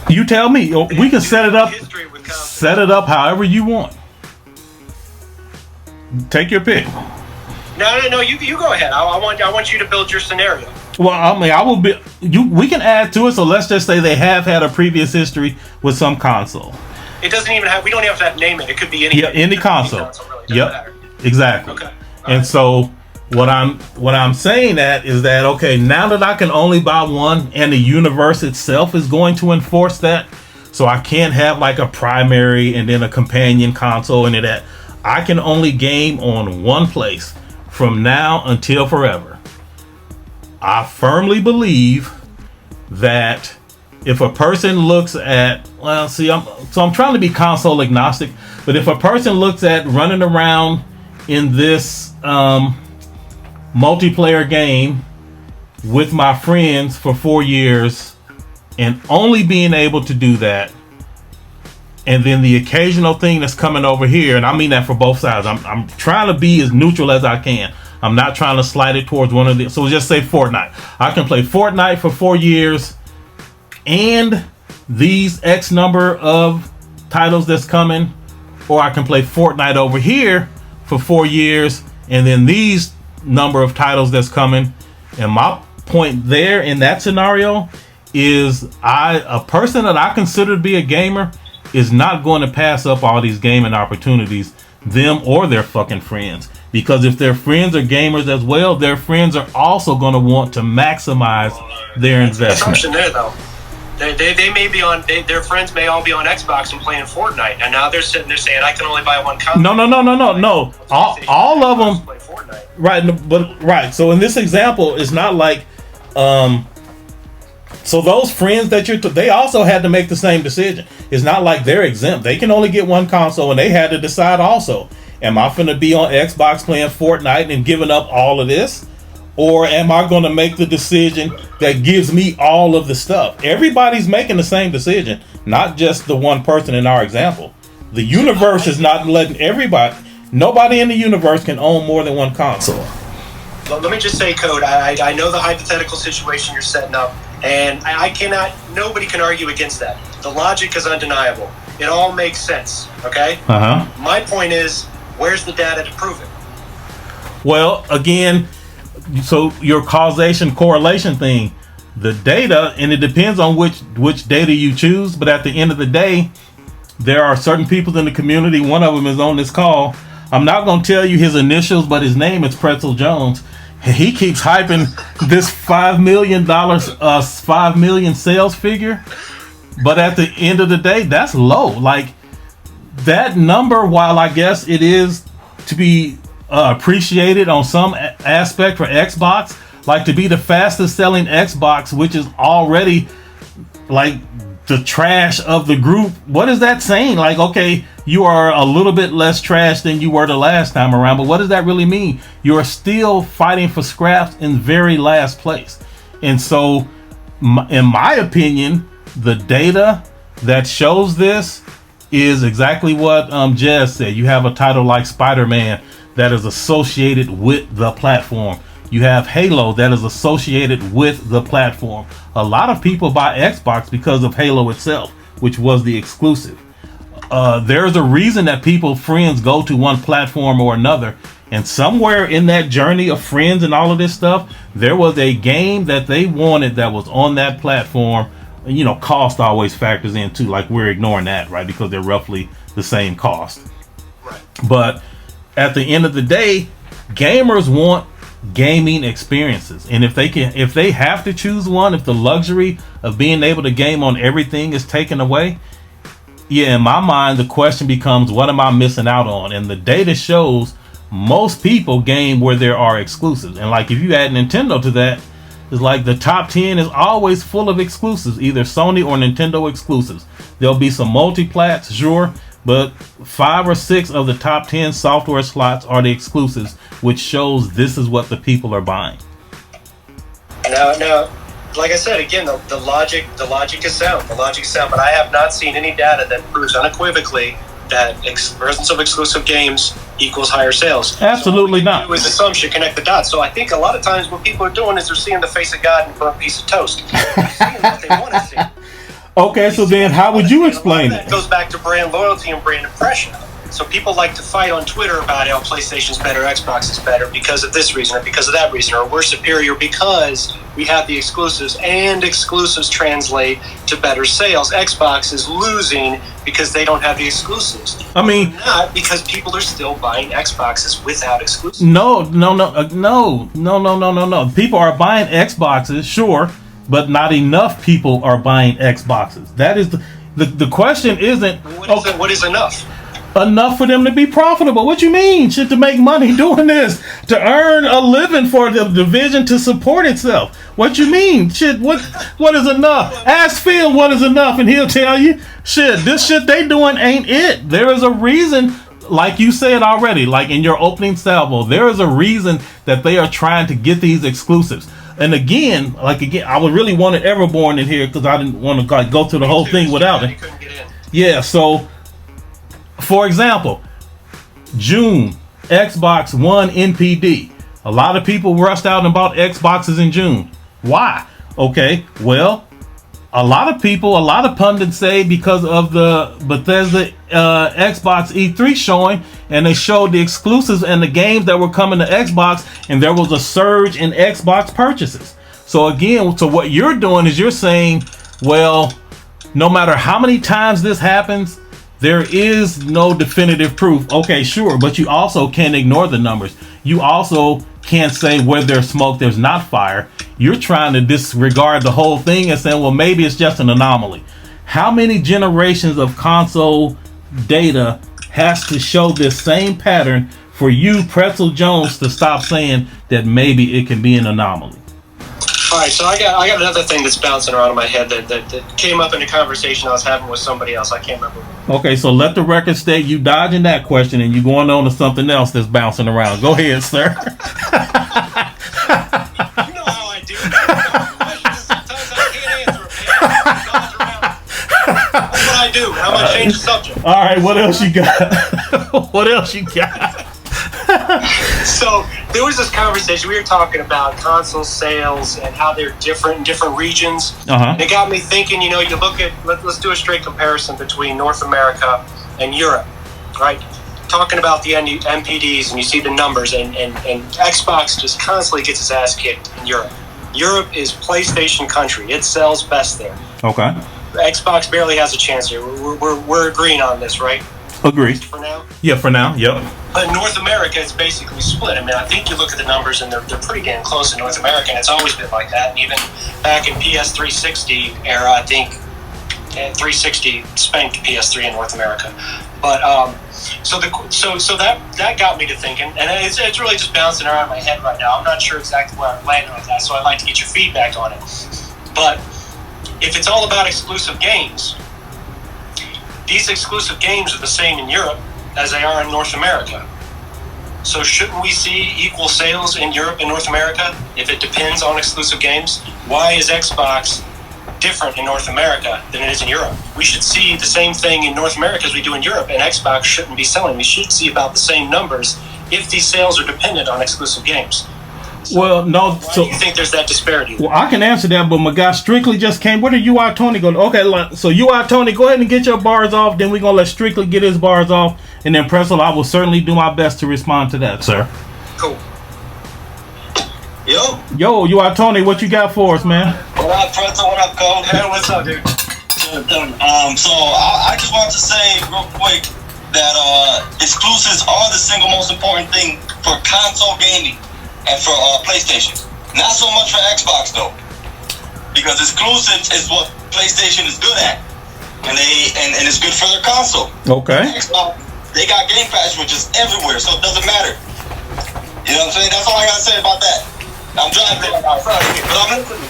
You tell me. We can set it up. Set it up however you want. Take your pick. No. You go ahead. I want you to build your scenario. Well, I mean, I will be. We can add to it. So let's just say they have had a previous history with some console. It doesn't even have. We don't even have to name it. It could be any. Yeah, any console. Really. Yep. Exactly. Okay. And so what I'm saying is that, okay, now that I can only buy one, and the universe itself is going to enforce that, so I can't have like a primary and then a companion console, and that I can only game on one place from now until forever. I firmly believe that if a person looks at, I'm trying to be console agnostic, but if a person looks at running around in this multiplayer game with my friends for 4 years and only being able to do that, and then the occasional thing that's coming over here, and I mean that for both sides. I'm trying to be as neutral as I can. I'm not trying to slide it towards one of the. So just say Fortnite. I can play Fortnite for 4 years, and these X number of titles that's coming, or I can play Fortnite over here for 4 years, and then these number of titles that's coming. And my point there in that scenario is a person that I consider to be a gamer is not going to pass up all these gaming opportunities, them or their fucking friends. Because if their friends are gamers as well, their friends are also going to want to maximize their investment. Assumption there, though. They may be on. Their friends may all be on Xbox and playing Fortnite, and now they're sitting there saying, "I can only buy one console." No. All of them. Play Fortnite. Right, but right. So in this example, it's not like. So those friends that they also had to make the same decision. It's not like they're exempt. They can only get one console, and they had to decide also. Am I finna be on Xbox playing Fortnite and giving up all of this? Or am I going to make the decision that gives me all of the stuff? Everybody's making the same decision, not just the one person in our example. The universe is not letting nobody in the universe can own more than one console. Let me just say, Code, I know the hypothetical situation you're setting up, and nobody can argue against that. The logic is undeniable. It all makes sense, okay? My point is, where's the data to prove it? Well, again, so your causation correlation thing, the data, and it depends on which data you choose, but at the end of the day, there are certain people in the community. One of them is on this call. I'm not going to tell you his initials, but his name is Pretzel Jones. He keeps hyping this $5 million sales figure, but at the end of the day, that's low. Like, that number, while I guess it is to be appreciated on some aspect for Xbox, like to be the fastest selling Xbox, which is already like the trash of the group, what is that saying? Like, okay, you are a little bit less trash than you were the last time around, but what does that really mean? You are still fighting for scraps in very last place. And so in my opinion, the data that shows this is exactly what Jezz said. You have a title like Spider-Man that is associated with the platform. You have Halo that is associated with the platform. A lot of people buy Xbox because of Halo itself, which was the exclusive. There's a reason that friends go to one platform or another. And somewhere in that journey of friends and all of this stuff, there was a game that they wanted that was on that platform. You know, cost always factors in too. Like, we're ignoring that, right? Because they're roughly the same cost. Right. But at the end of the day, gamers want gaming experiences, and if they have to choose one, if the luxury of being able to game on everything is taken away, in my mind the question becomes, what am I missing out on? And the data shows most people game where there are exclusives. And like, if you add Nintendo to that, it's like the top 10 is always full of exclusives, either Sony or Nintendo exclusives. There'll be some multi-plats, sure, but 5 or 6 of the top 10 software slots are the exclusives, which shows this is what the people are buying. Now, like I said, again, the logic is sound. The logic is sound, but I have not seen any data that proves unequivocally that presence of exclusive games equals higher sales. Absolutely not. With assumption, connect the dots. So I think a lot of times what people are doing is they're seeing the face of God in a piece of toast. They're seeing what they want to see. Okay, so then how would you explain it? It goes back to brand loyalty and brand impression. So people like to fight on Twitter about how PlayStation's better, Xbox is better because of this reason or because of that reason, or we're superior because we have the exclusives, and exclusives translate to better sales. Xbox is losing because they don't have the exclusives. I mean, not because people are still buying Xboxes without exclusives. No. People are buying Xboxes, sure, but not enough people are buying Xboxes. That is the question. Isn't what is enough? Enough for them to be profitable. What you mean? Shit, to make money doing this, to earn a living for the division to support itself. What you mean? Shit, what is enough? Ask Phil what is enough, and he'll tell you, shit, this shit they doing ain't it. There is a reason, like you said already, like in your opening salvo, there is a reason that they are trying to get these exclusives. And again, I would really wanted Everborn in here because I didn't want to go through the whole thing without it. Yeah, so for example, June, Xbox One NPD. A lot of people rushed out and bought Xboxes in June. Why? Okay, well, a lot of pundits say because of the Bethesda Xbox E3 showing, and they showed the exclusives and the games that were coming to Xbox, and there was a surge in Xbox purchases. So again, so what you're doing is you're saying, well, no matter how many times this happens, there is no definitive proof. Okay, sure, but you also can't ignore the numbers. You also can't say where there's smoke, there's not fire. You're trying to disregard the whole thing and saying, well, maybe it's just an anomaly. How many generations of console data has to show this same pattern for you, Pretzel Jones, to stop saying that maybe it can be an anomaly? All right, so I got another thing that's bouncing around in my head that came up in a conversation I was having with somebody else. I can't remember. Okay, so let the record state you dodging that question and you going on to something else that's bouncing around. Go ahead, sir. You know how I do. Sometimes I can't answer it. That's what I do. I'm going to change the subject. All right, what else you got? What else you got? So there was this conversation. We were talking about console sales and how they're different in different regions. And it got me thinking, you look at, let's do a straight comparison between North America and Europe, right? Talking about the MPDs, and you see the numbers, and Xbox just constantly gets its ass kicked in Europe. Europe is PlayStation country. It sells best there. Okay. Xbox barely has a chance here. We're agreeing on this, right? Agreed. For now? Yeah, for now, yep. But in North America, it's basically split. I mean, I think you look at the numbers, and they're pretty damn close in North America, and it's always been like that. And even back in PS360 era, I think 360 spanked PS3 in North America. But so that got me to thinking, and it's really just bouncing around my head right now. I'm not sure exactly where I'm landing with that, so I'd like to get your feedback on it. But if it's all about exclusive games, these exclusive games are the same in Europe as they are in North America. So shouldn't we see equal sales in Europe and North America if it depends on exclusive games? Why is Xbox different in North America than it is in Europe? We should see the same thing in North America as we do in Europe, and Xbox shouldn't be selling. We should see about the same numbers if these sales are dependent on exclusive games. So well, no. why do you think there's that disparity? Well, I can answer that, but my guy Strictly just came. Where did Tony go? Okay, so Tony, go ahead and get your bars off. Then we're gonna let Strictly get his bars off, and then Pretzel, I will certainly do my best to respond to that, sir. Cool. Yo, Tony, what you got for us, man? What up, Pretzel? What up, Cole? Hey, what's up, dude? So I just wanted to say real quick that exclusives are the single most important thing for console gaming and for PlayStation. Not so much for Xbox though, because exclusives is what PlayStation is good at, and it's good for their console. Okay. Xbox, they got Game Pass, which is everywhere, so it doesn't matter. You know what I'm saying? That's all I gotta say about that. I'm driving, but I'm listening.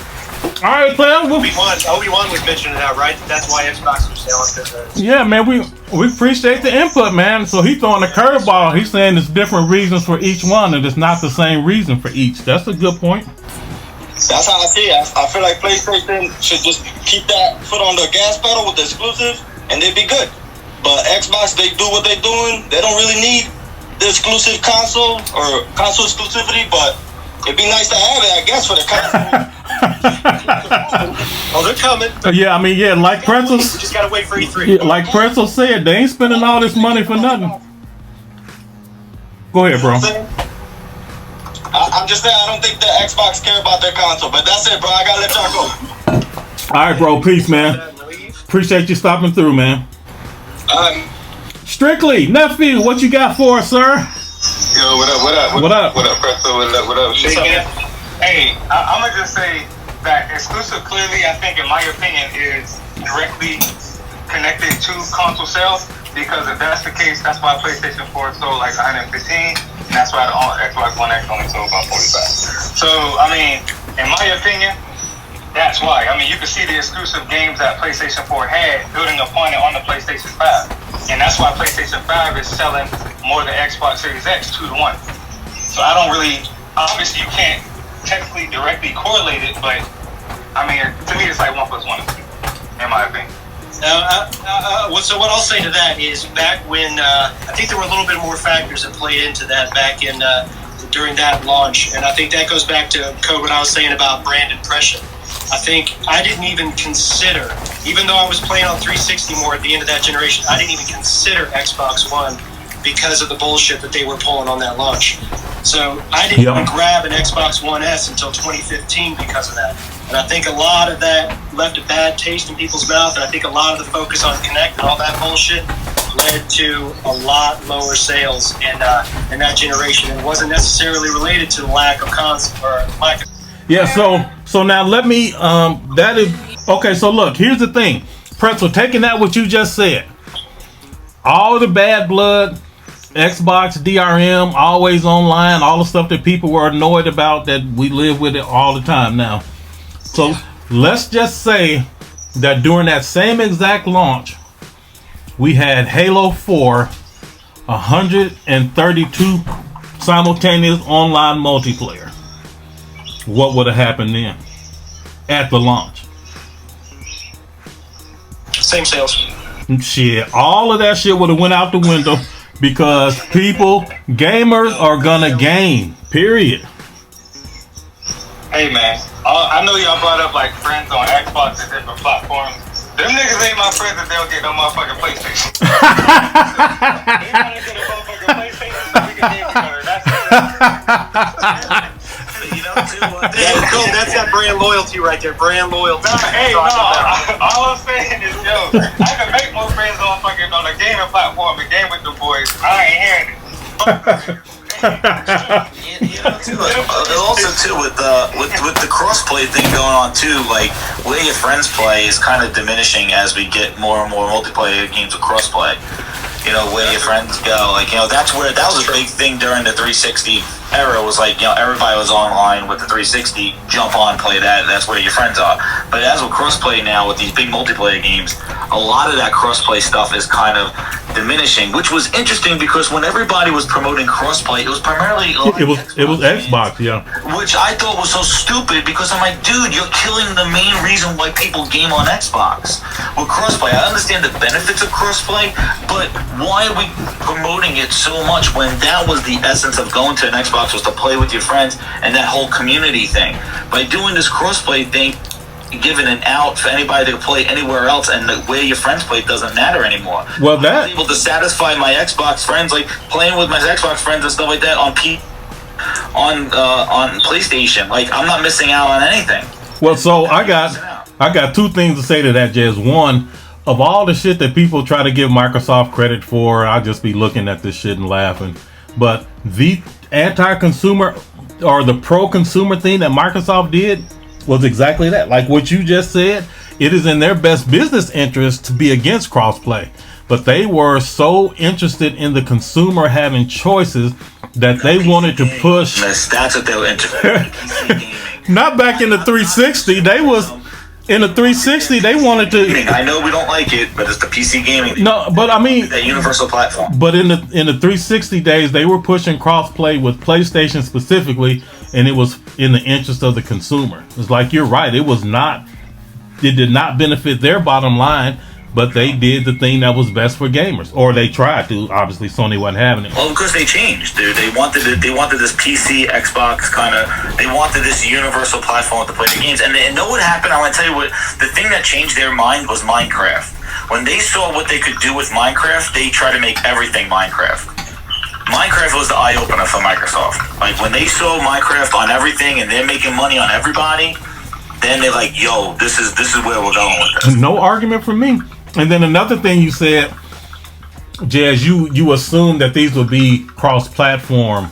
All right, player. Obi-Wan was mentioning that, right? That's why Xbox was selling. Yeah, man, we appreciate the input, man. So he's throwing a curveball. He's saying there's different reasons for each one, and it's not the same reason for each. That's a good point. That's how I see it. I feel like PlayStation should just keep that foot on the gas pedal with the exclusives, and they'd be good. But Xbox, they do what they're doing. They don't really need the exclusive console or console exclusivity, but it'd be nice to have it, I guess, for the console. Oh, they're coming. Yeah, I mean, yeah, like Pretzel. We just gotta wait for E3. Yeah, like Pretzel said, they ain't spending all this money for nothing. Go ahead, bro. I'm just saying, I don't think the Xbox care about their console, but that's it, bro. I gotta let y'all go. All right, bro. Peace, man. Appreciate you stopping through, man. Strictly, nephew, what you got for us, sir? Yo, what up? What up? What up, Pretzel? What up? Hey, I'm gonna just say that exclusive clearly, I think, in my opinion, is directly connected to console sales, because if that's the case, that's why PlayStation 4 sold like 115, and that's why the Xbox One X only sold about 45. So, I mean, in my opinion, that's why. I mean, you can see the exclusive games that PlayStation 4 had building upon it on the PlayStation 5, and that's why PlayStation 5 is selling more than Xbox Series X 2 to 1. So I don't really, obviously you can't technically directly correlate it, but I mean, to me it's like 1 + 1 is 2, in my opinion. So what I'll say to that is, back when I think there were a little bit more factors that played into that back in during that launch, and I think that goes back to Code, what I was saying about brand impression. I think I didn't even consider, even though I was playing on 360 more at the end of that generation, I didn't even consider Xbox One because of the bullshit that they were pulling on that launch. So I didn't even grab an Xbox One S until 2015 because of that. And I think a lot of that left a bad taste in people's mouth, and I think a lot of the focus on Kinect and all that bullshit led to a lot lower sales in that generation. It wasn't necessarily related to the lack of console or lack of... Yeah, so now let me that is okay, so look, here's the thing. Pretzel, taking that what you just said, all the bad blood, Xbox, DRM, always online, all the stuff that people were annoyed about, that we live with it all the time now. So let's just say that during that same exact launch, we had Halo 4, 132 simultaneous online multiplayer. What would have happened then at the launch? Same sales. Shit, all of that shit would have went out the window, because gamers are gonna game, period. Hey man, I know y'all brought up like friends on Xbox and different platforms. Them niggas ain't my friends if they don't get no motherfucking PlayStation. They gotta get a motherfucking PlayStation so we can game together. That's it. You know, cool. That's that brand loyalty right there. Brand loyalty. All I'm saying is, yo, I can make more friends on a gaming platform and game with the boys. I ain't hearing it. Also too with the crossplay thing going on too, like where your friends play is kind of diminishing as we get more and more multiplayer games with crossplay. You know, where your friends go, like, you know, that was a big thing during the 360 era, was like, you know, everybody was online with the 360, jump on, play that, that's where your friends are. But as with crossplay now, with these big multiplayer games, a lot of that crossplay stuff is kind of diminishing, which was interesting because when everybody was promoting crossplay, it was primarily it was Xbox, yeah. Which I thought was so stupid because I'm like, dude, you're killing the main reason why people game on Xbox with crossplay. I understand the benefits of crossplay, but why are we promoting it so much when that was the essence of going to an Xbox, was to play with your friends and that whole community thing? By doing this crossplay thing, giving an out for anybody to play anywhere else, and where your friends play doesn't matter anymore. Well, that I was able to satisfy my Xbox friends, like playing with my Xbox friends and stuff like that on PlayStation. Like, I'm not missing out on anything. Well, so I got two things to say to that, Jez. One, of all the shit that people try to give Microsoft credit for, I'll just be looking at this shit and laughing. But the anti-consumer or the pro-consumer thing that Microsoft did was exactly that. Like what you just said, it is in their best business interest to be against crossplay. But they were so interested in the consumer having choices that they wanted to push. That's what they were interested in. Not back in the 360. They was in the 360. They wanted to. I know we don't like it, but it's the PC gaming. No, but I mean that universal platform. But in the 360 days, they were pushing crossplay with PlayStation specifically, and it was in the interest of the consumer. It's like, you're right. It did not benefit their bottom line, but they did the thing that was best for gamers, or they tried to. Obviously, Sony wasn't having it. Well, because they changed, dude. They wanted this PC, Xbox kind of. They wanted this universal platform to play the games. And know what happened? I want to tell you what. The thing that changed their mind was Minecraft. When they saw what they could do with Minecraft, they tried to make everything Minecraft. Minecraft was the eye-opener for Microsoft. Like, when they saw Minecraft on everything and they're making money on everybody, then they're like, yo, this is where we're going with this. No argument from me. And then another thing you said, Jez, you assumed that these would be cross-platform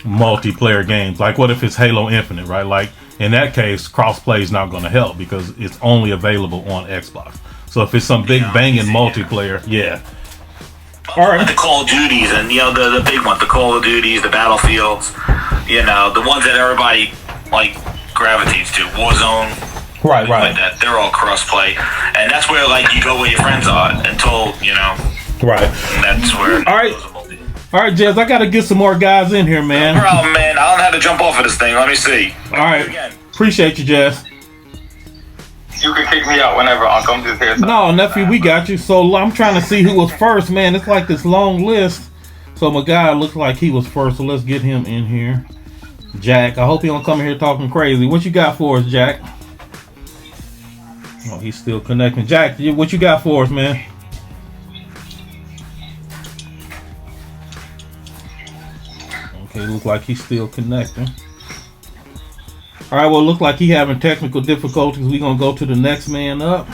multiplayer games. Like, what if it's Halo Infinite, right? Like, in that case, cross-play is not going to help because it's only available on Xbox. So if it's some big banging multiplayer, yeah. All right. The Call of Duties and, the big ones, the Call of Duties, the Battlefields, the ones that everybody, like, gravitates to. Warzone. Right. Like that. They're all cross-play. And that's where, like, you go where your friends are until, Right. And that's where... All right, Jez, I got to get some more guys in here, man. No problem, man. I don't know how to jump off of this thing. Let me see. All right. Appreciate you, Jez. You can kick me out whenever. I'll come to here. No, nephew, we got you. So I'm trying to see who was first, man. It's like this long list. So my guy looks like he was first, so let's get him in here. Jack, I hope he don't come in here talking crazy. What you got for us, Jack? Oh, he's still connecting. Jack, what you got for us, man? Okay, look like he's still connecting. All right, well, look like he having technical difficulties. We're going to go to the next man up.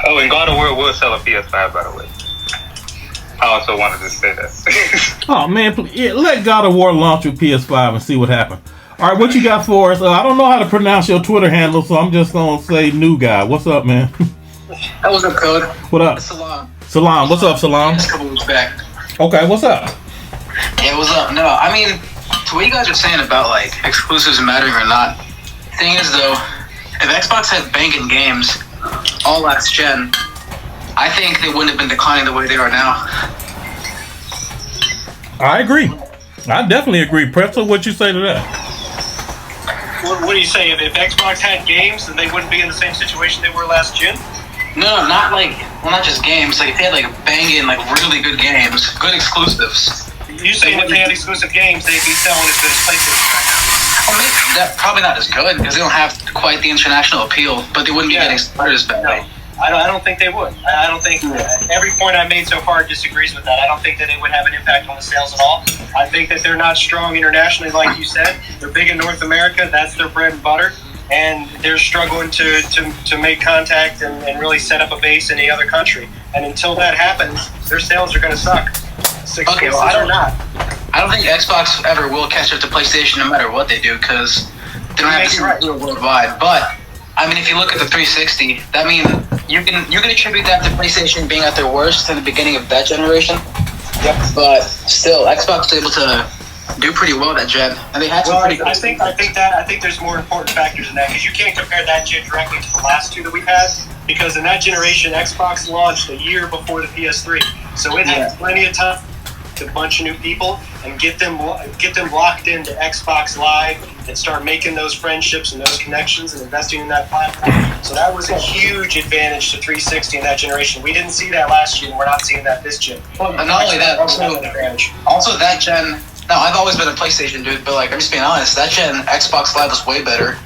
Oh, and God of War will sell a PS5, by the way. I also wanted to say that. Oh, man, let God of War launch your PS5 and see what happens. All right, what you got for us? I don't know how to pronounce your Twitter handle, so I'm just going to say new guy. What's up, man? That was up, Code. What up? Salam. What's up, Salam? Just a couple weeks back. Okay, what's up? Yeah, what's up? No, I mean, to what you guys are saying about, like, exclusives mattering or not, thing is, though, if Xbox had banging games all last gen, I think they wouldn't have been declining the way they are now. I agree. I definitely agree. Pretzel, what you say to that? What do you say? If Xbox had games, then they wouldn't be in the same situation they were last gen? No, not just games. Like, if they had, like, banging, like, really good games, good exclusives. You saying if they had exclusive games, they'd be selling as good as PlayStation right now? Well, maybe that probably not as good because they don't have quite the international appeal, but they wouldn't be getting started as bad. No, I don't think they would. I don't think every point I made so far disagrees with that. I don't think that it would have an impact on the sales at all. I think that they're not strong internationally, like you said. They're big in North America. That's their bread and butter. And they're struggling to make contact and really set up a base in any other country. And until that happens, their sales are going to suck. Okay, well, I don't think Xbox ever will catch up to PlayStation no matter what they do because they don't have to do it worldwide. But I mean, if you look at the 360, that mean you can attribute that to PlayStation being at their worst in the beginning of that generation. Yep. But still, Xbox was able to do pretty well that gen, and they had some pretty good. I think there's more important factors in that because you can't compare that gen directly to the last two that we've had because in that generation, Xbox launched a year before the PS3, so it had plenty of time to a bunch of new people and get them locked into Xbox Live and start making those friendships and those connections and investing in that platform. So that was a huge advantage to 360 in that generation. We didn't see that last year, and we're not seeing that this gen. Well, and not only that, also that gen. No, I've always been a PlayStation dude, but like I'm just being honest, that gen Xbox Live was way better,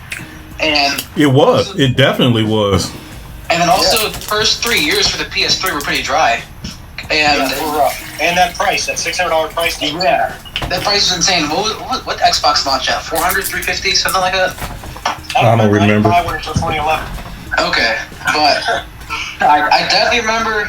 and it was. It definitely was. And then also the first 3 years for the PS3 were pretty dry. And they were rough. And that price, that $600 price. Yeah, that price is insane. What Xbox launched at? 400, 350, something like that. I don't remember. I went until 2011. Okay, but I definitely remember.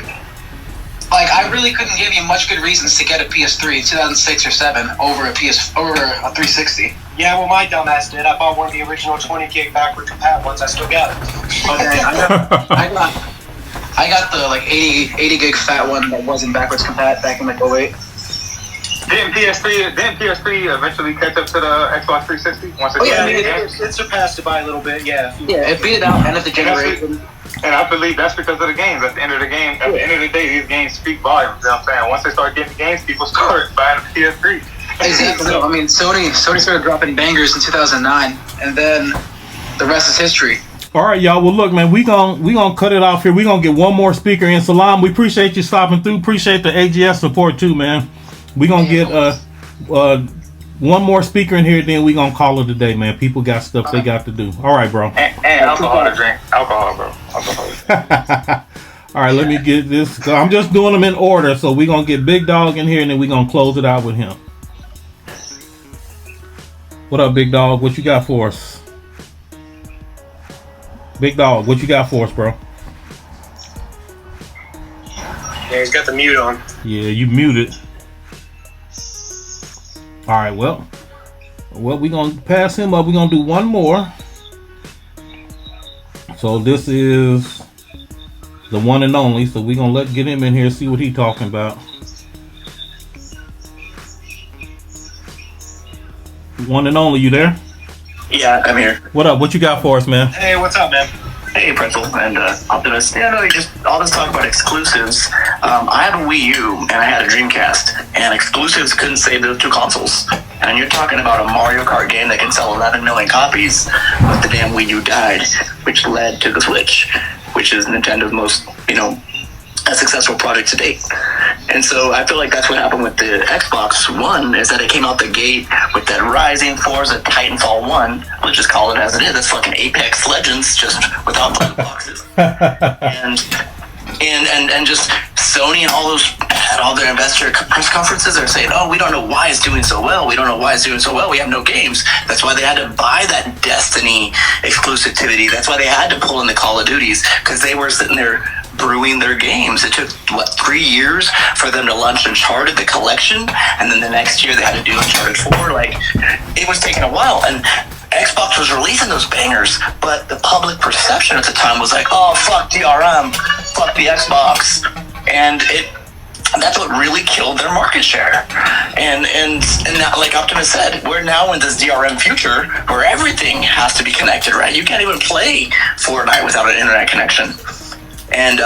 Like, I really couldn't give you much good reasons to get a PS3 in 2006 or 7 over a 360. Yeah, well, my dumbass did. I bought one of the original 20 gig backward compat ones. I still got it. Okay, I got the like 80 gig fat one that wasn't backwards compat back in like 08. Didn't PS3 eventually catch up to the Xbox 360? It surpassed it by a little bit. Yeah, it beat it out end of the generation. And I believe that's because of the games. At the end of the day, these games speak volumes. You know what I'm saying? Once they start getting the games, people start buying the PS3. Exactly. I mean, Sony started dropping bangers in 2009, and then the rest is history. All right, y'all. Well, look, man, we gonna cut it off here. We gonna get one more speaker in. Salam, we appreciate you stopping through. Appreciate the AGS support too, man. We gonna get one more speaker in here, then we gonna call it a day, man. People got stuff they got to do. All right, bro. And alcohol to drink. Alcohol, bro. Alcohol. All right, let me get this. I'm just doing them in order, so we gonna get Big Dog in here, and then we gonna close it out with him. What up, Big Dog? What you got for us? Big Dog, what you got for us, bro? Yeah, he's got the mute on. Yeah, you muted. All right, well, we gonna pass him up. We gonna do one more. So this is the one and only. So we gonna get him in here, see what he talking about. One and only, you there? Yeah, I'm here. What up? What you got for us, man? Hey, what's up, man? Hey, Pretzel and Optimus. Yeah, no, just all this talk about exclusives. I have a Wii U and I had a Dreamcast, and exclusives couldn't save those two consoles. And you're talking about a Mario Kart game that can sell 11 million copies, but the damn Wii U died, which led to the Switch, which is Nintendo's most, a successful product to date. And so I feel like that's what happened with the Xbox One, is that it came out the gate with that Rising Forza Titanfall 1. Let's just call it as it is. It's fucking Apex Legends, just without the boxes. And just Sony and all their investor press conferences are saying, oh, we don't know why it's doing so well. We don't know why it's doing so well. We have no games. That's why they had to buy that Destiny exclusivity. That's why they had to pull in the Call of Duties, because they were sitting there brewing their games. It took 3 years for them to launch Uncharted, the collection, and then the next year they had to do Uncharted 4. Like, it was taking a while, and Xbox was releasing those bangers, but the public perception at the time was like, oh, fuck DRM, fuck the Xbox, and that's what really killed their market share. And now, like Optimus said, we're now in this DRM future where everything has to be connected, right? You can't even play Fortnite without an internet connection. And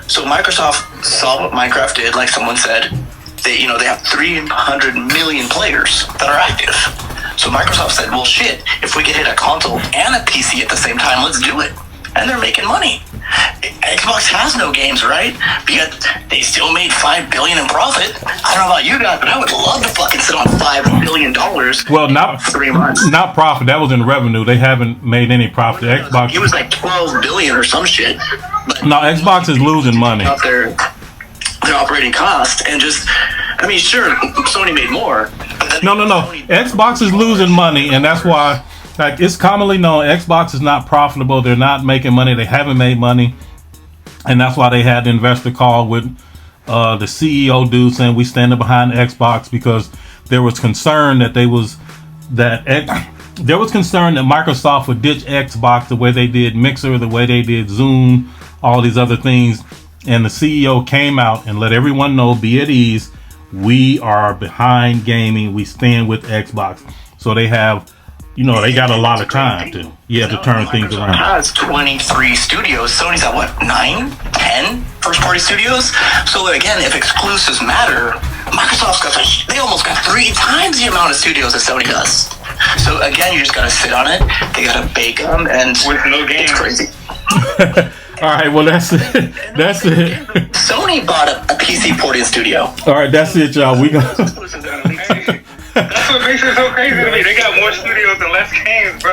so Microsoft saw what Minecraft did, like someone said. They have 300 million players that are active. So Microsoft said, well, shit, if we could hit a console and a PC at the same time, let's do it. And they're making money. Xbox has no games, right? But yet they still made $5 billion in profit. I don't know about you guys, but I would love to fucking sit on $5 billion. Well, not 3 months. Not profit. That was in revenue. They haven't made any profit. Xbox. It was like $12 billion or some shit. But no, Xbox is losing money. Out their operating cost, and just, I mean, sure, Sony made more. No. Xbox is losing money, and that's why. Like, it's commonly known, Xbox is not profitable. They're not making money. They haven't made money. And that's why they had the investor call with the CEO dude saying we standing behind Xbox, because there was concern that Microsoft would ditch Xbox the way they did Mixer, the way they did Zoom, all these other things. And the CEO came out and let everyone know, be at ease, we are behind gaming. We stand with Xbox. So they have you know, they got a lot of time to turn things around. Has 23 studios. Sony's at what, 9, 10 first-party studios? So again, if exclusives matter, Microsoft's got they almost got 3 times the amount of studios that Sony does. So again, you just gotta sit on it. They gotta bake them, and with no games. It's crazy. All right, well that's it. That's it. Sony bought a PC porting studio. All right, that's it, y'all. We gonna. That's what makes it so crazy to me. They got more studios and less games, bro.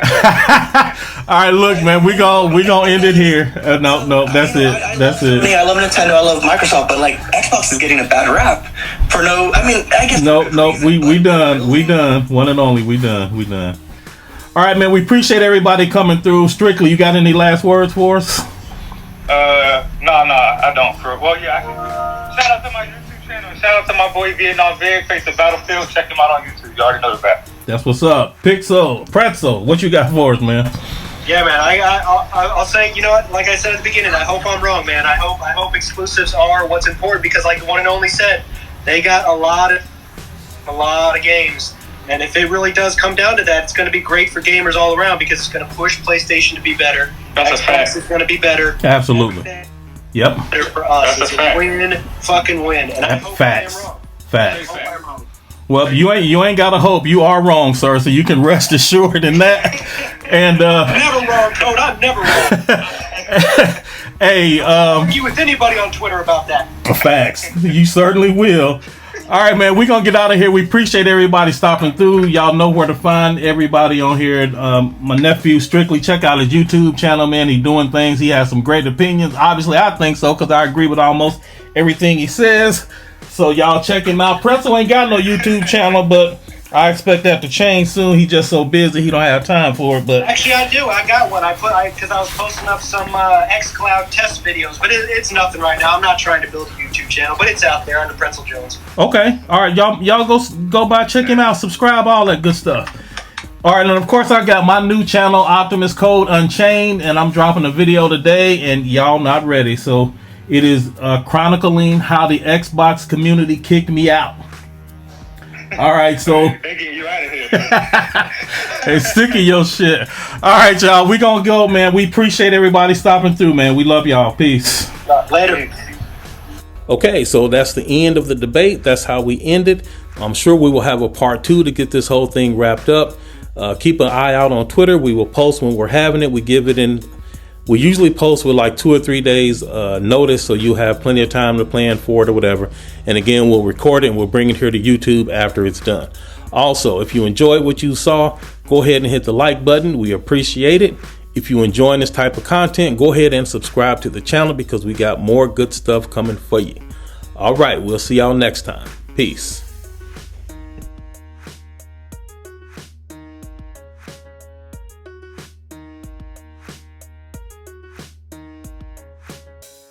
All right, look, man, we gonna end it here. No, that's it. That's it. I love Nintendo. I love Microsoft, but like Xbox is getting a bad rap for no. I mean, I guess. No, we done. We done. One and only. We done. All right, man. We appreciate everybody coming through. Strictly, you got any last words for us? No, I don't. Well, yeah. Shout out to my YouTube channel. Shout out to my boy Vietnam Vig. Face the Battlefield. Check him out on YouTube. You already know that. That's what's up. Pretzel, what you got for us, man? Yeah, man. I'll say, you know what? Like I said at the beginning, I hope I'm wrong, man. I hope exclusives are what's important because, like the one and only said, they got a lot of games. And if it really does come down to that, it's going to be great for gamers all around because it's going to push PlayStation to be better. That's Xbox is going to be better. Absolutely. Yep. Better for us. That's it's a win, fucking win. And I hope Facts. I'm wrong. Facts. Well, you ain't gotta hope. You are wrong, sir. So you can rest assured in that. And never wrong, Code. I'm never wrong. Hey, argue with anybody on Twitter about that. Facts. You certainly will. All right, man. We're gonna get out of here. We appreciate everybody stopping through. Y'all know where to find everybody on here. My nephew Strictly, check out his YouTube channel, man. He's doing things. He has some great opinions. Obviously, I think so because I agree with almost everything he says. So y'all check him out. Pretzel ain't got no YouTube channel, but I expect that to change soon. He's just so busy he don't have time for it. But actually, I do. I got one. Because I was posting up some xCloud test videos, but it's nothing right now. I'm not trying to build a YouTube channel, but it's out there under Pretzel Jones. Okay. All right, y'all go by, check him out, subscribe, all that good stuff. All right, and of course I got my new channel, Optimus Code Unchained, and I'm dropping a video today, and y'all not ready. So it is chronicling how the Xbox community kicked me out. All right, so they get you out of here. Hey, sick of your shit. All right, y'all, we gonna go, man. We appreciate everybody stopping through, man. We love y'all. Peace. Later. Okay, so that's the end of the debate. That's how we ended. I'm sure we will have a part 2 to get this whole thing wrapped up. Keep an eye out on Twitter. We will post when we're having it. We usually post with like 2 or 3 days notice, so you have plenty of time to plan for it or whatever. And again, we'll record it and we'll bring it here to YouTube after it's done. Also, if you enjoyed what you saw, go ahead and hit the like button. We appreciate it. If you're enjoying this type of content, go ahead and subscribe to the channel because we got more good stuff coming for you. All right, we'll see y'all next time. Peace.